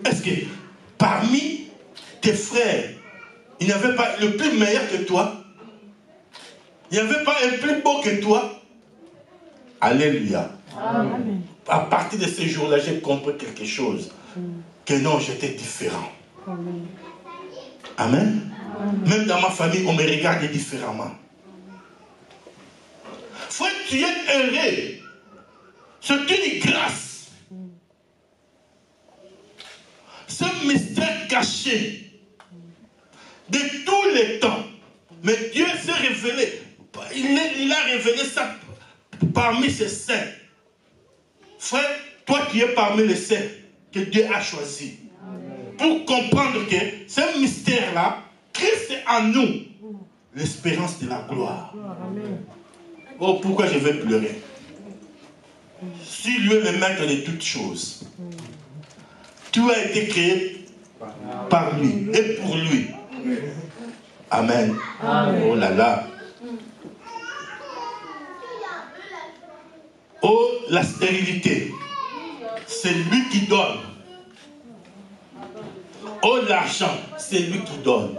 Est-ce que parmi tes frères, il n'y avait pas le plus meilleur que toi? Il n'y avait pas un plus beau que toi? Alléluia. Amen. À partir de ce jour-là, j'ai compris quelque chose. Que non, j'étais différent. Amen. Amen. Même dans ma famille, on me regarde différemment. Frère, tu es heureux. C'est une grâce. Ce mystère caché de tous les temps. Mais Dieu s'est révélé. Il a révélé ça parmi ses saints. Frère, toi qui es parmi les saints que Dieu a choisi. Pour comprendre que ce mystère-là, Christ est en nous. L'espérance de la gloire. Amen. Oh, pourquoi je vais pleurer? Si lui est le maître de toutes choses, tout a été créé par lui et pour lui. Amen. Amen. Oh là là. Oh, la stérilité, c'est lui qui donne. Oh, l'argent, c'est lui qui donne.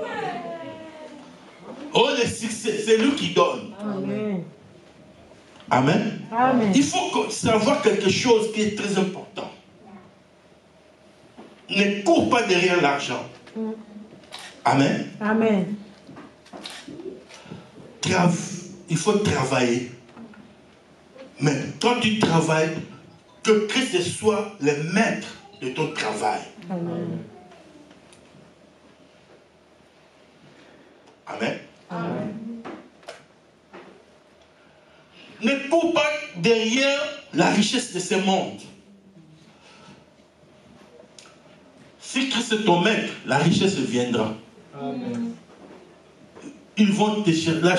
Oh, le succès, c'est lui qui donne. Amen. Amen. Amen. Il faut savoir quelque chose qui est très important. Ne cours pas derrière l'argent. Amen. Amen. Il faut travailler. Mais quand tu travailles, que Christ soit le maître de ton travail. Amen. Amen. Amen. Ne cours pas derrière la richesse de ce monde. Si Christ est ton maître, la richesse viendra. Amen. Ils vont te chercher. La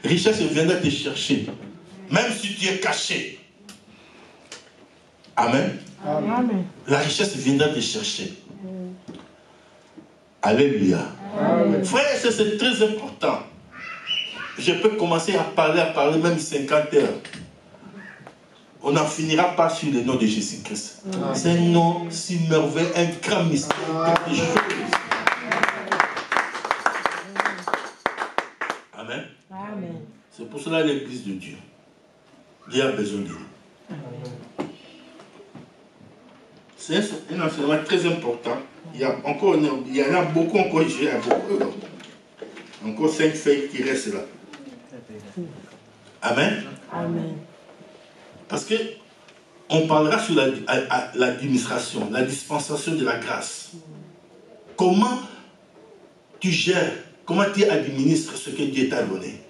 richesse viendra te chercher. Même si tu es caché. Amen. Amen. La richesse viendra te chercher. Alléluia. Amen. Frère, c'est très important. Je peux commencer à parler même 50 heures. On n'en finira pas sur le nom de Jésus-Christ. C'est un nom si merveilleux, un grand mystère, quelque chose. Amen. Amen. C'est pour cela l'église de Dieu. Dieu a besoin de nous. C'est un enseignement très important. Il y en a beaucoup encore, encore 5 feuilles qui restent là. Amen. Amen. Parce que on parlera sur l'administration, la dispensation de la grâce. Comment tu gères, comment tu administres ce que Dieu t'a donné.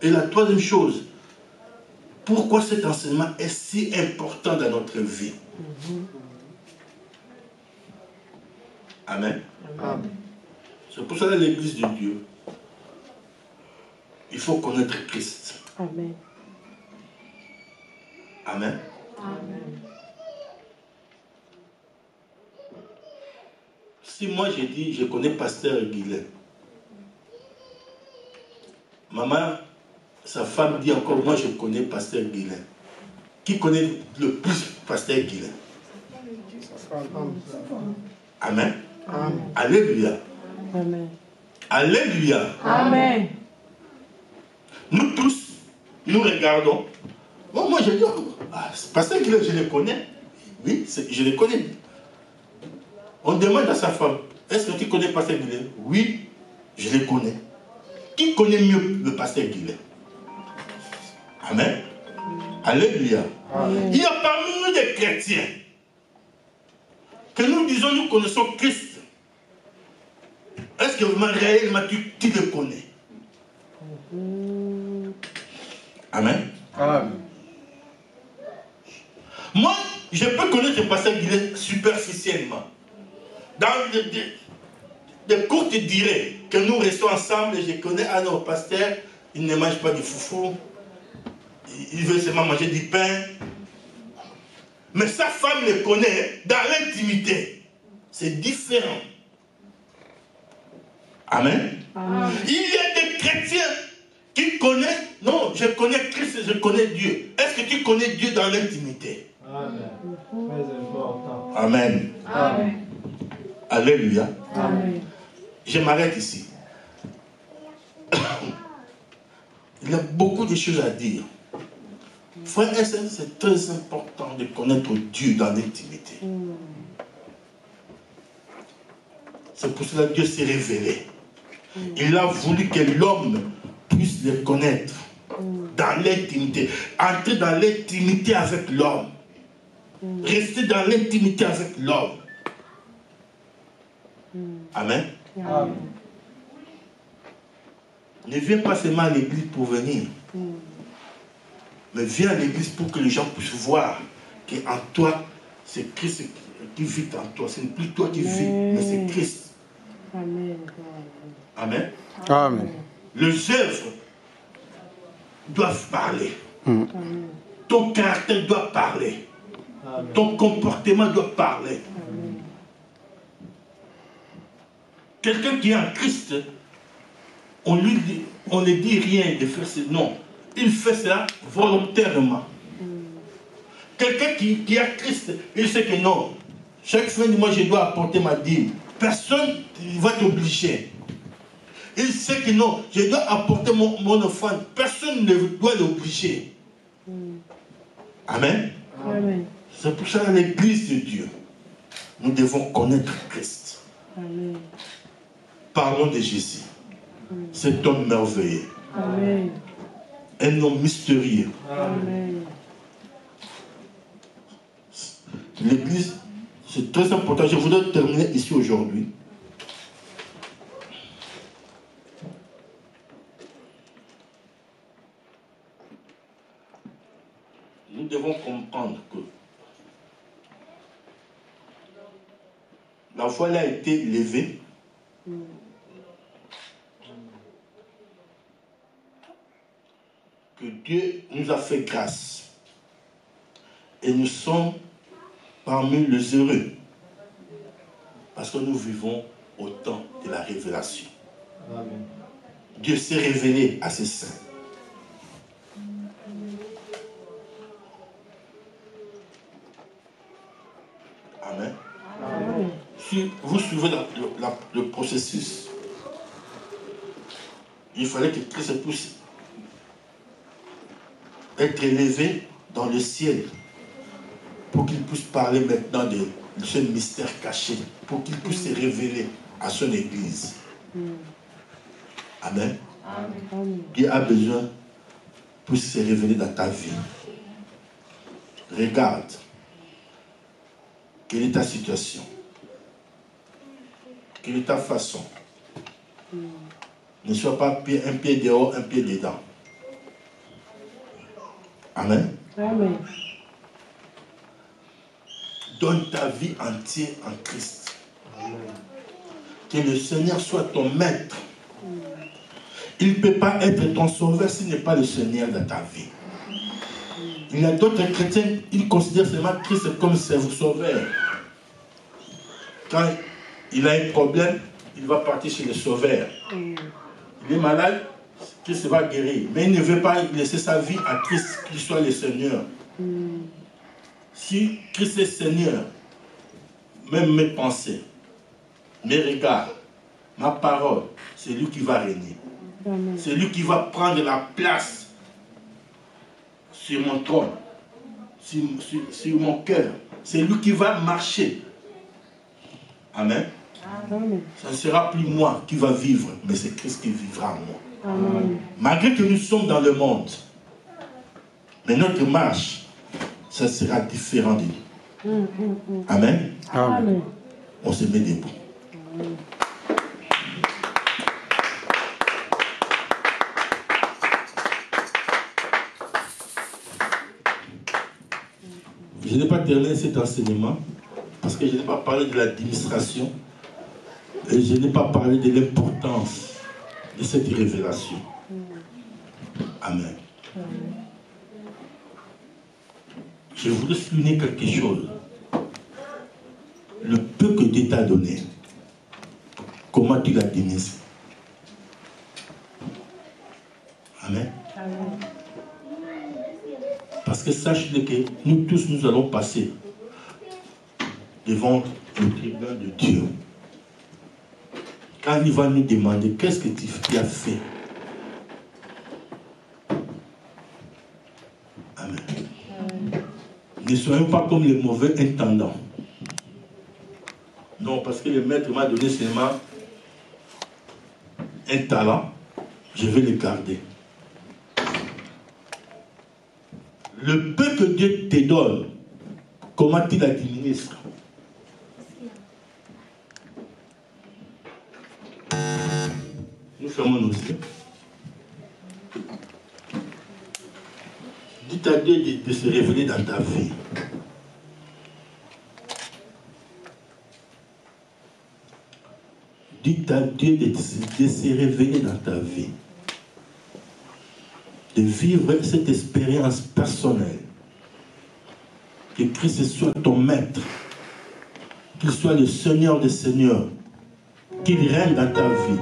Et la troisième chose, pourquoi cet enseignement est si important dans notre vie. Amen. Amen. C'est pour ça que l'église de Dieu, il faut connaître Christ. Amen. Amen. Amen. Si moi j'ai dit, je connais Pasteur Guilain, maman, sa femme dit encore, moi je connais Pasteur Guilain. Qui connaît le plus Pasteur Guilain? Amen. Amen. Alléluia. Amen. Alléluia. Amen. Nous tous, nous regardons. Bon, moi je dis, Pasteur Guilain, je le connais. Oui, je le connais. On demande à sa femme, est-ce que tu connais Pasteur Guilain? Oui, je le connais. Qui connaît mieux le pasteur Guillet? Amen. Alléluia. Il y a parmi nous des chrétiens que nous disons nous connaissons Christ. Est-ce que vraiment réellement tu le connais? Amen. Amen. Moi, je peux connaître le pasteur Guillet superficiellement. Dans des courtes durées que nous restons ensemble, et je connais, ah non, pasteur, il ne mange pas de foufou, il veut seulement manger du pain. Mais sa femme le connaît dans l'intimité. C'est différent. Amen. Amen. Il y a des chrétiens qui connaissent, non, je connais Christ, je connais Dieu. Est-ce que tu connais Dieu dans l'intimité? Amen. Très important. Amen. Amen. Alléluia. Amen. Je m'arrête ici. Il y a beaucoup de choses à dire. Frère et sœurs, c'est très important de connaître Dieu dans l'intimité. C'est pour cela que Dieu s'est révélé. Il a voulu que l'homme puisse le connaître dans l'intimité. Entrer dans l'intimité avec l'homme. Rester dans l'intimité avec l'homme. Amen. Amen. Ne viens pas seulement à l'église pour venir. Mais viens à l'église pour que les gens puissent voir qu'en toi, c'est Christ qui vit en toi. Ce n'est plus toi qui vis, mais c'est Christ. Amen. Amen. Amen. Les œuvres doivent parler. Amen. Ton caractère doit parler. Amen. Ton comportement doit parler. Amen. Quelqu'un qui est en Christ, on ne dit rien de faire ce non. Il fait cela volontairement. Quelqu'un qui a Christ, il sait que non. Chaque fin du mois, je dois apporter ma dîme. Personne ne va t'obliger. Il sait que non, je dois apporter mon offrande. Personne ne doit l'obliger. Amen. Amen. C'est pour ça que l'église de Dieu, nous devons connaître Christ. Amen. Parlons de Jésus. Cet homme merveilleux. Amen. Un homme mystérieux. Amen. L'église, c'est très important. Je voudrais terminer ici aujourd'hui. Nous devons comprendre que la voile a été levée. Que Dieu nous a fait grâce. Et nous sommes parmi les heureux. Parce que nous vivons au temps de la révélation. Amen. Dieu s'est révélé à ses saints. Amen. Amen. Si vous suivez le processus, il fallait que Christ puisse être élevé dans le ciel pour qu'il puisse parler maintenant de ce mystère caché, pour qu'il puisse se révéler à son Église. Amen. Amen. Dieu a besoin pour se révéler dans ta vie. Regarde. Quelle est ta situation? Quelle est ta façon? Ne sois pas un pied dehors, un pied dedans. Amen. Amen. Donne ta vie entière en Christ. Que le Seigneur soit ton maître. Il ne peut pas être ton sauveur s'il n'est pas le Seigneur de ta vie. Il y a d'autres chrétiens, ils considèrent seulement Christ comme son sauveur. Quand il a un problème, il va partir chez le sauveur. Il est malade, Christ va guérir. Mais il ne veut pas laisser sa vie à Christ, qu'il soit le Seigneur. Si Christ est Seigneur, même mes pensées, mes regards, ma parole, c'est lui qui va régner. Amen. C'est lui qui va prendre la place sur mon trône, sur mon cœur. C'est lui qui va marcher. Amen. Amen. Ce ne sera plus moi qui va vivre, mais c'est Christ qui vivra en moi. Amen. Malgré que nous sommes dans le monde, mais notre marche, ça sera différent de nous. Amen. Amen. On se met debout. Je n'ai pas terminé cet enseignement parce que je n'ai pas parlé de l'administration et je n'ai pas parlé de l'importance de cette révélation. Amen. Je voudrais souligner quelque chose. Le peu que Dieu t'a donné, comment tu l'administres? Amen. Amen. Parce que sache-le que nous tous, nous allons passer devant le tribunal de Dieu. Quand il va nous demander qu'est-ce que tu as fait. Amen. Ne soyons pas comme les mauvais intendants. Non, parce que le maître m'a donné seulement un talent, je vais le garder. Le peu que Dieu te donne, comment tu l'administres? Nous fermons nos yeux. Dites à Dieu de se révéler dans ta vie. Dites à Dieu de se révéler dans ta vie. De vivre cette expérience personnelle. Que Christ soit ton maître. Qu'il soit le Seigneur des Seigneurs. Qu'il règne dans ta vie.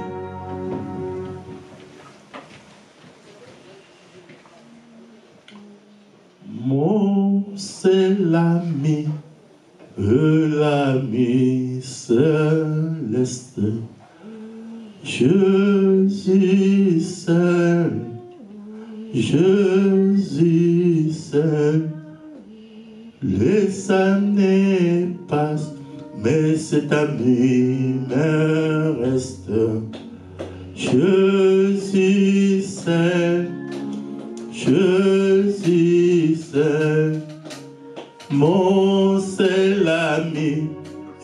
Mon c'est l'ami céleste. Jésus seul. Jésus seul, les années passent, mais cet ami me reste. Jésus seul, Jésus seul, mon seul ami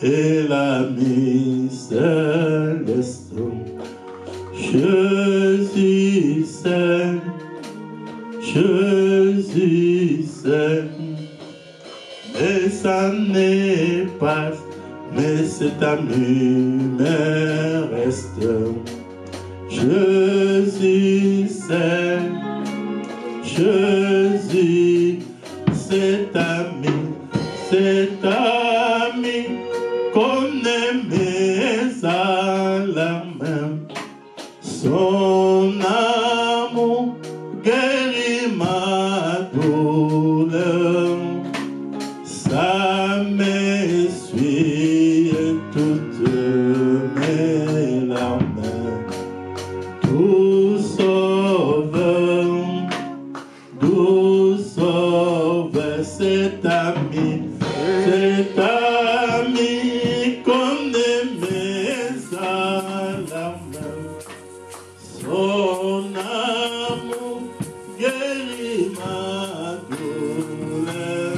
et l'ami céleste. Jésus seul, Jésus seul, les années passent, mais cet ami me reste. Jésus seul, Jésus, cet ami qu'on aimait à la main, son amour guérit ma douleur, ça m'essuie toutes mes larmes, tout sauve cet ami qu'on aimait à la main, son amour guérit ma douleur,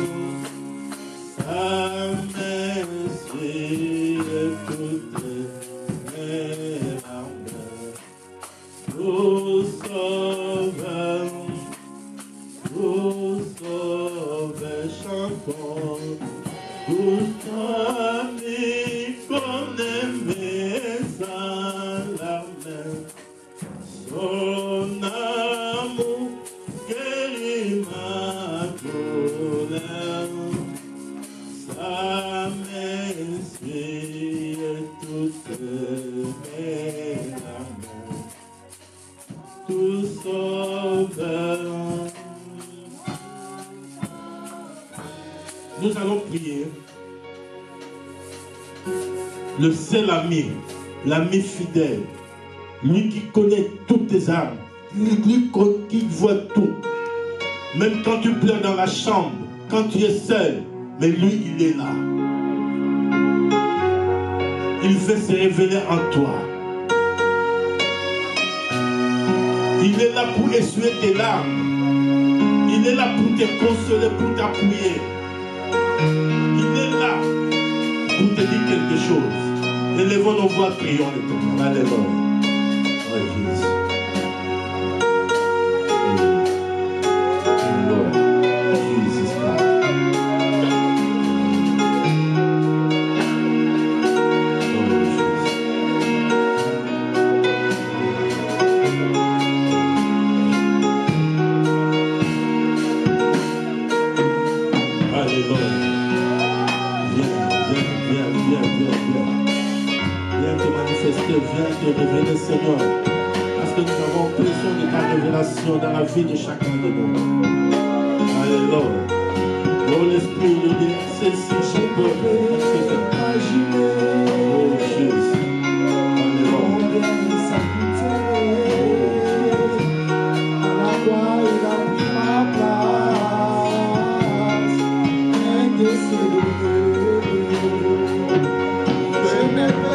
ça m'essuie toutes mes larmes, tout sauve, chantons, tout ami qu'on aimait à la main, son amour guérit ma douleur, ça m'essuie toutes mes larmes, tout sauve. Nous allons prier. Le seul ami, l'ami fidèle, lui qui connaît toutes tes âmes, lui qui voit tout. Même quand tu pleures dans la chambre, quand tu es seul, mais lui, il est là. Il veut se révéler en toi. Il est là pour essuyer tes larmes. Il est là pour te consoler, pour t'appuyer. Il est là pour te dire quelque chose. Élevons nos voix, prions l'éternel. Alléluia. Oh Jésus. Viens te révéler, Seigneur, parce que nous avons besoin de ta révélation dans la vie de chacun de nous. Alléluia. Oh, l'Esprit de Dieu, c'est si je peux imaginer. Oh, Jésus. Alléluia. À la croix, il a pris ma place. Indécédé. Je n'ai pas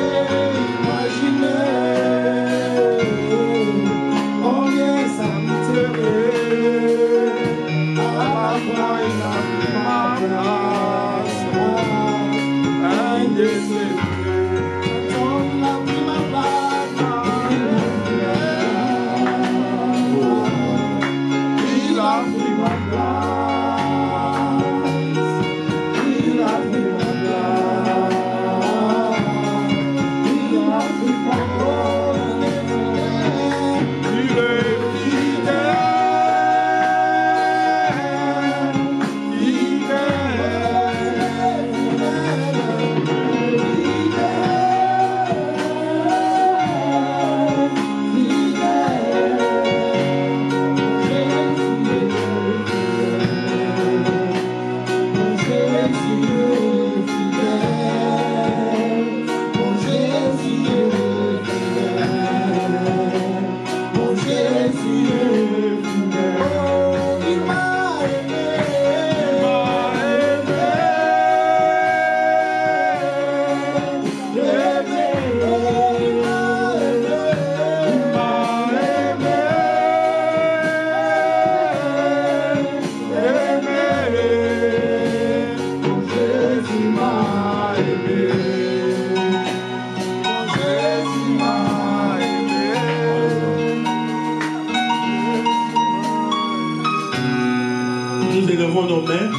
nos mains.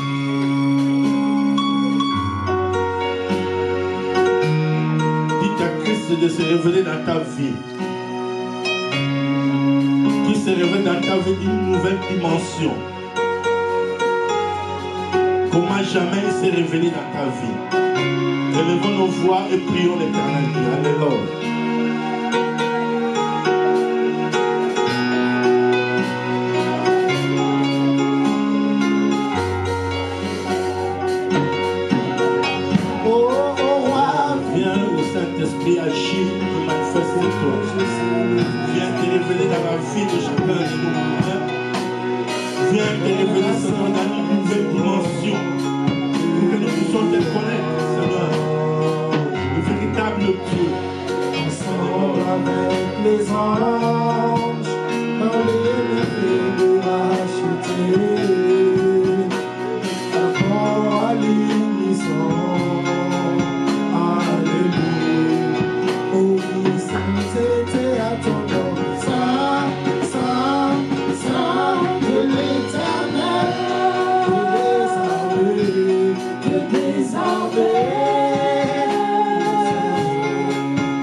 Dites à Christ de se révéler dans ta vie. Qu'il se révèle dans ta vie d'une nouvelle dimension. Comment jamais il s'est révélé dans ta vie. Élevons nos voix et prions l'Éternel. Alléluia. Saint-Esprit agit et manifeste toi. Viens te révéler dans la vie de chacun de nous. Viens te révéler Seigneur dans une nouvelle dimension. Pour que nous puissions te connaître, Seigneur. Le véritable Dieu. Ensemble avec les anges, dans les merveilles de racheter. D'accord à l'unisson. C'était à ton nom, Saint, Saint, Saint de l'Éternel, que désarmé,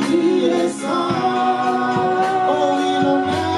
tu es saint, oh il en est.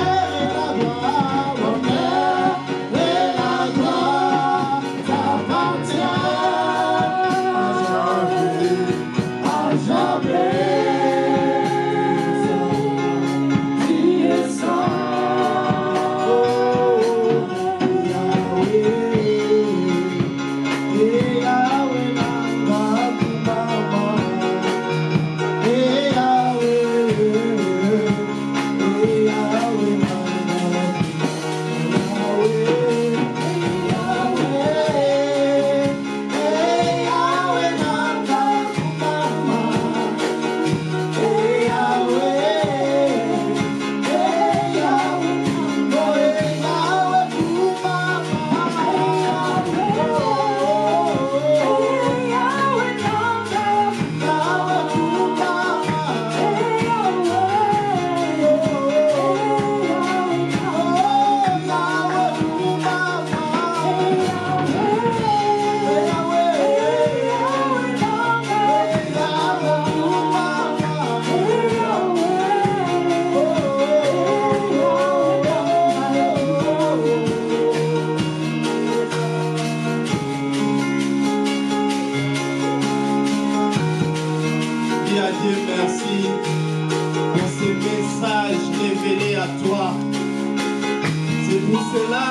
Pour cela,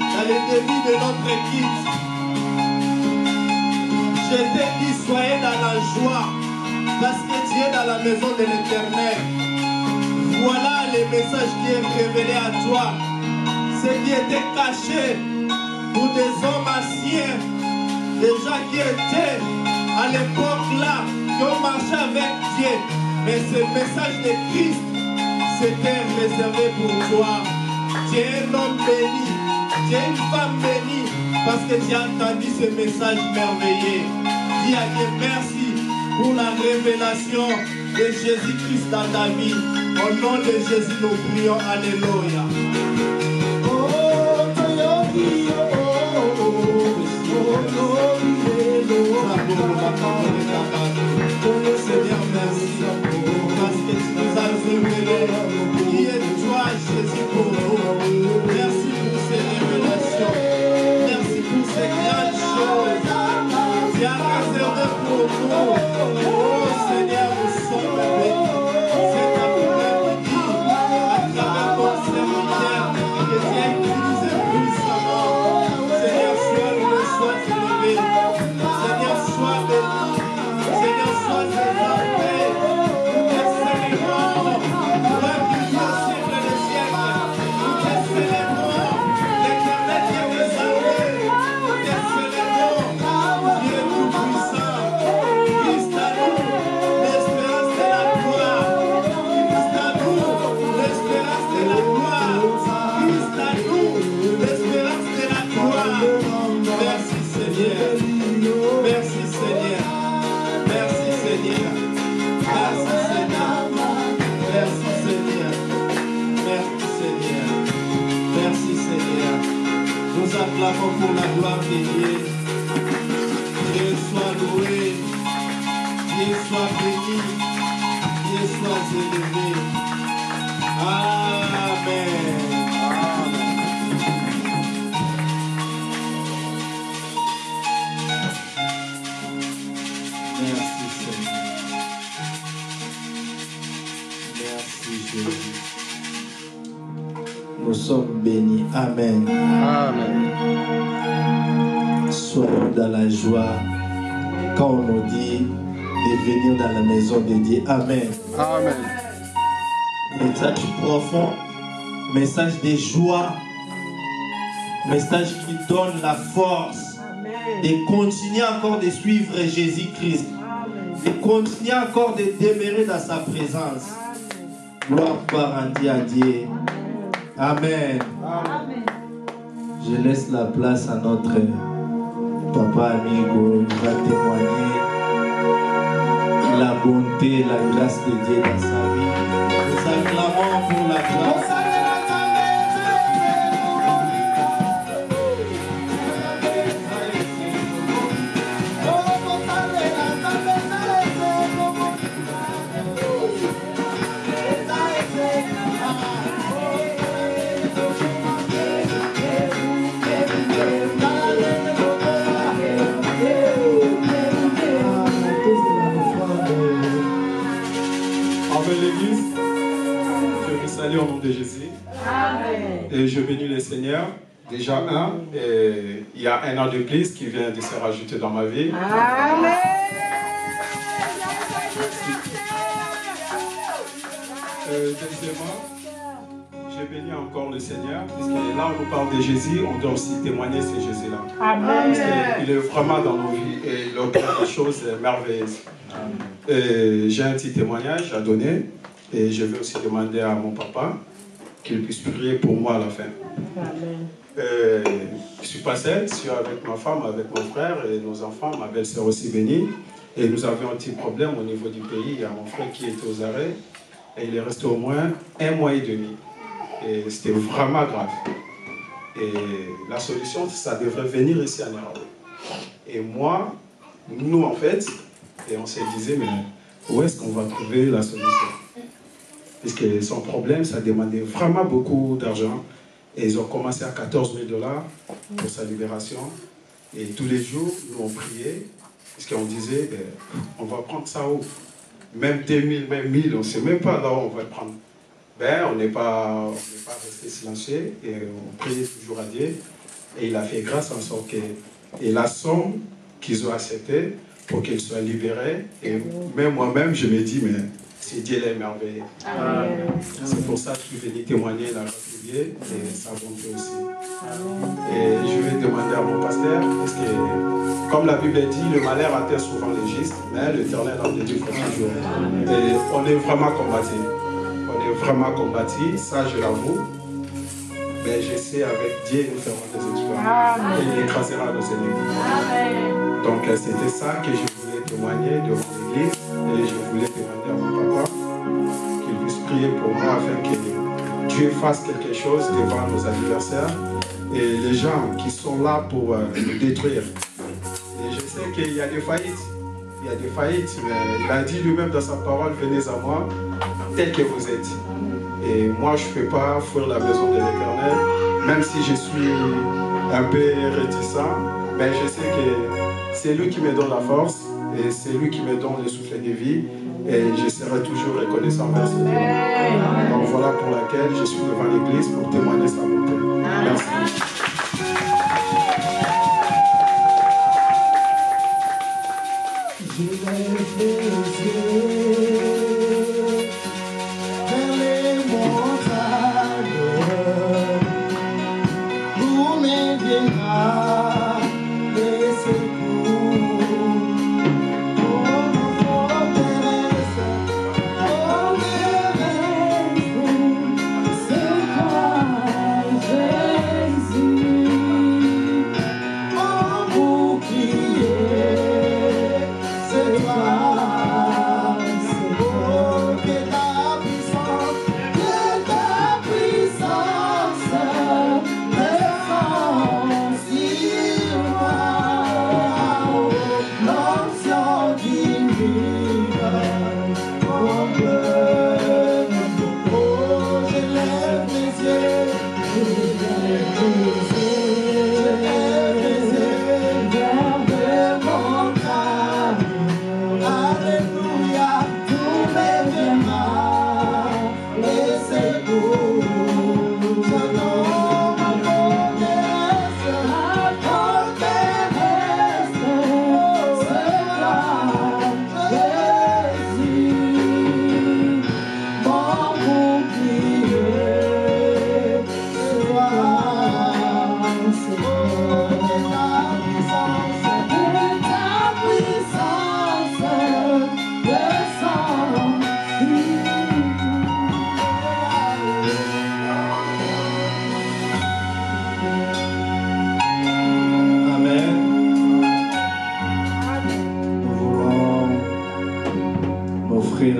dans les débuts de notre équipe, je t'ai dit, soyez dans la joie, parce que tu es dans la maison de l'Éternel. Voilà les messages qui est révélé à toi. Ce qui était caché pour des hommes anciens, des gens qui étaient à l'époque là, qui ont marché avec Dieu. Mais ce message de Christ, c'était réservé pour toi. Tu es un homme béni, tu es une femme bénie, parce que tu as entendu ce message merveilleux. Dis à Dieu merci pour la révélation de Jésus-Christ dans ta vie. Au nom de Jésus, nous prions. Alléluia. Seigneur, merci parce que tu nous as révélé qui est toi, Jésus, pour nous. Merci pour ces révélations. Merci pour ces grandes choses. Tu as réservé pour nous. Oh Seigneur, nous sommes bénis. C'est ta première qui dit à travers ton serviteur que tu as utilisé puissamment. Seigneur, sois loué, sois élevé. Seigneur, sois béni. Seigneur, sois exalté. Nous te célébrons. Toi qui vis au siècle des siècles. Nous te célébrons. L'Éternel qui est exalté. Nous te célébrons. Dieu tout-puissant. Christ à nous, l'espérance de la gloire. Christ à nous, l'espérance de la gloire. Christ à nous, l'espérance de la gloire. Merci Seigneur. Merci Seigneur. Merci Seigneur. Merci Seigneur. Merci Seigneur. Merci Seigneur. Merci Seigneur. Nous acclamons pour la gloire de Dieu. Dieu soit loué. Dieu soit béni. Dieu soit élevé. Amen. Merci Seigneur. Merci Jésus. Nous sommes bénis. Amen. Amen. Soyons dans la joie quand on nous dit de venir dans la maison de Dieu. Amen. Amen. Message profond, message de joie, message qui donne la force de continuer encore de suivre Jésus-Christ, de continuer encore de demeurer dans sa présence. Gloire soit rendue à Dieu. Amen. Je laisse la place à notre papa amigo. Il va témoigner la bonté, la grâce de Dieu dans sa vie. Nous acclamons pour la grâce. L'église, je vous salue au nom de Jésus. Amen. Et je bénis le Seigneur. Déjà et il y a un an de plus qui vient de se rajouter dans ma vie. Amen. Deuxièmement, je bénis encore le Seigneur, puisque là on nous parle de Jésus, on doit aussi témoigner ce Jésus-là. Amen. Parce qu'il est vraiment dans nos vies et il opère des choses merveilleuses. J'ai un petit témoignage à donner et je vais aussi demander à mon papa qu'il puisse prier pour moi à la fin. Amen. Je suis pas seul, je suis avec ma femme, avec mon frère et nos enfants, ma belle-sœur aussi bénie. Et nous avions un petit problème au niveau du pays. Il y a mon frère qui était aux arrêts et il est resté au moins 1 mois et demi. Et c'était vraiment grave. Et la solution, ça devrait venir ici en Europe. Et moi, nous en fait, et on se disait, mais où est-ce qu'on va trouver la solution? Puisque son problème, ça demandait vraiment beaucoup d'argent. Et ils ont commencé à 14 000 $ pour sa libération. Et tous les jours, nous on priait, puisqu'on disait, on va prendre ça où? Même 2 000, même 1 000, on ne sait même pas là où on va le prendre. ben, on n'est pas resté silencieux et on priait toujours à Dieu. Et il a fait grâce en sorte que et la somme qu'ils ont acceptée pour qu'ils soient libérés. Et même moi-même, je me dis, mais c'est Dieu l'émerveillé. C'est pour ça que je suis venu témoigner la grâce de Dieu et sa bonté aussi. Et je vais demander à mon pasteur, parce que, comme la Bible dit, le malheur atteint souvent les justes, mais l'Éternel en délivre toujours. Et on est vraiment combattu. On est vraiment combattu, ça je l'avoue. Mais je sais, avec Dieu, nous ferons des exploits. Et il écrasera nos ennemis. Donc c'était ça que je voulais témoigner devant l'Église. Et je voulais demander à mon papa qu'il puisse prier pour moi afin que Dieu fasse quelque chose devant nos adversaires et les gens qui sont là pour nous détruire. Et je sais qu'il y a des faillites. Il y a des faillites, mais il a dit lui-même dans sa parole, venez à moi, tel que vous êtes. Et moi, je ne peux pas fuir la maison de l'Éternel, même si je suis un peu réticent, mais je sais que c'est lui qui me donne la force et c'est lui qui me donne le souffle de vie et je serai toujours reconnaissant envers ce Dieu. Donc voilà pour laquelle je suis devant l'Église pour témoigner sa bonté. Merci.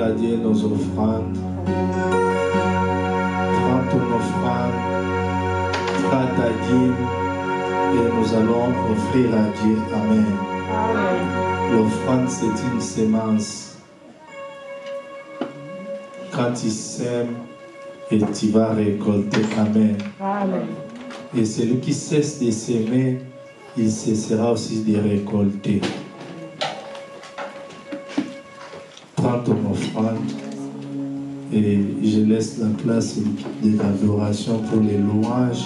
À Dieu nos offrandes, prends ton offrande, prends ta dîme et nous allons offrir à Dieu. Amen. L'offrande c'est une sémence. Quand tu sèmes et tu vas récolter. Amen. Amen. Et celui qui cesse de s'aimer, il cessera aussi de récolter. Prends ton offrande et je laisse la place de l'adoration pour les louanges.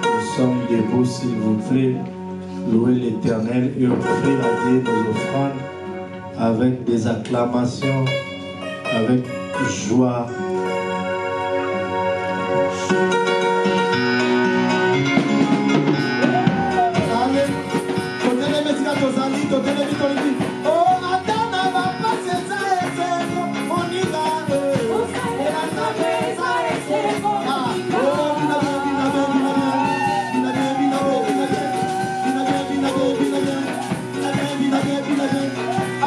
Nous sommes debout, s'il vous plaît. Louez l'Éternel et offrir à Dieu nos offrandes avec des acclamations, avec joie. Ah,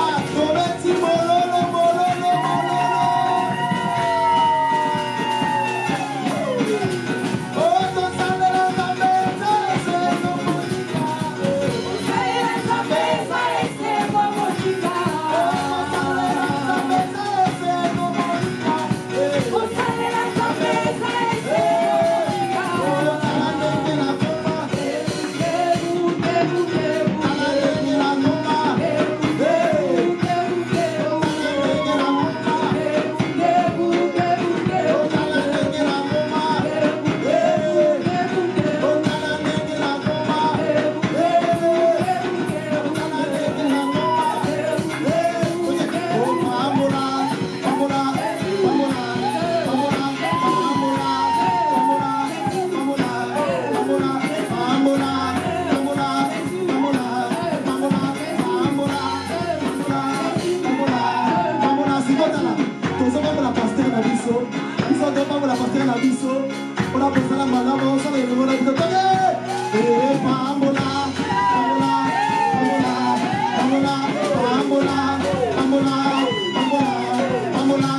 Ona posala malama osala ile mona bitoke. Pambola, pambola, pambola, pambola, pambola, pambola, pambola,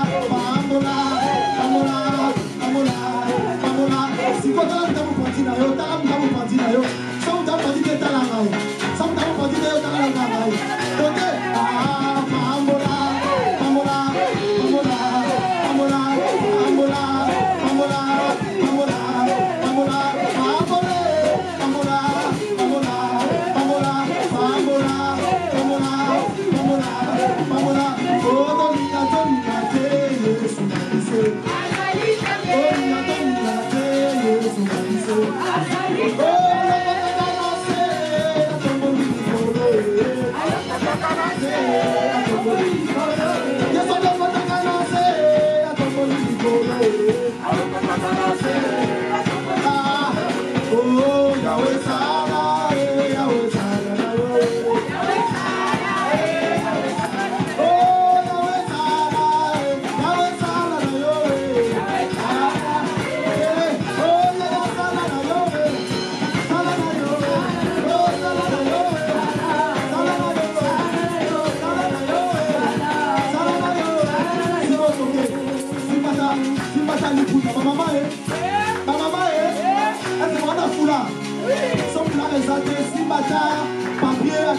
pambola, pambola, pambola. Si vous avez un parti na yo, t'as un parti na yo. Sans un parti de talangai, sans un parti de talangai. Donc pambola, pambola, pambola, pambola, pambola, pambola, pambola, pambola, pambola.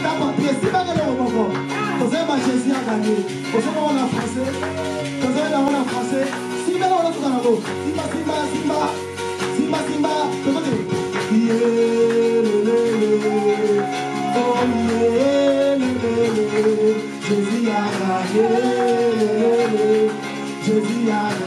Papier, si pas le robot, vous avez ma Jésus à gagner, vous avez en français, vous avez en français, si pas le robot, Simba, Jésus a gagné, Jésus a gagné.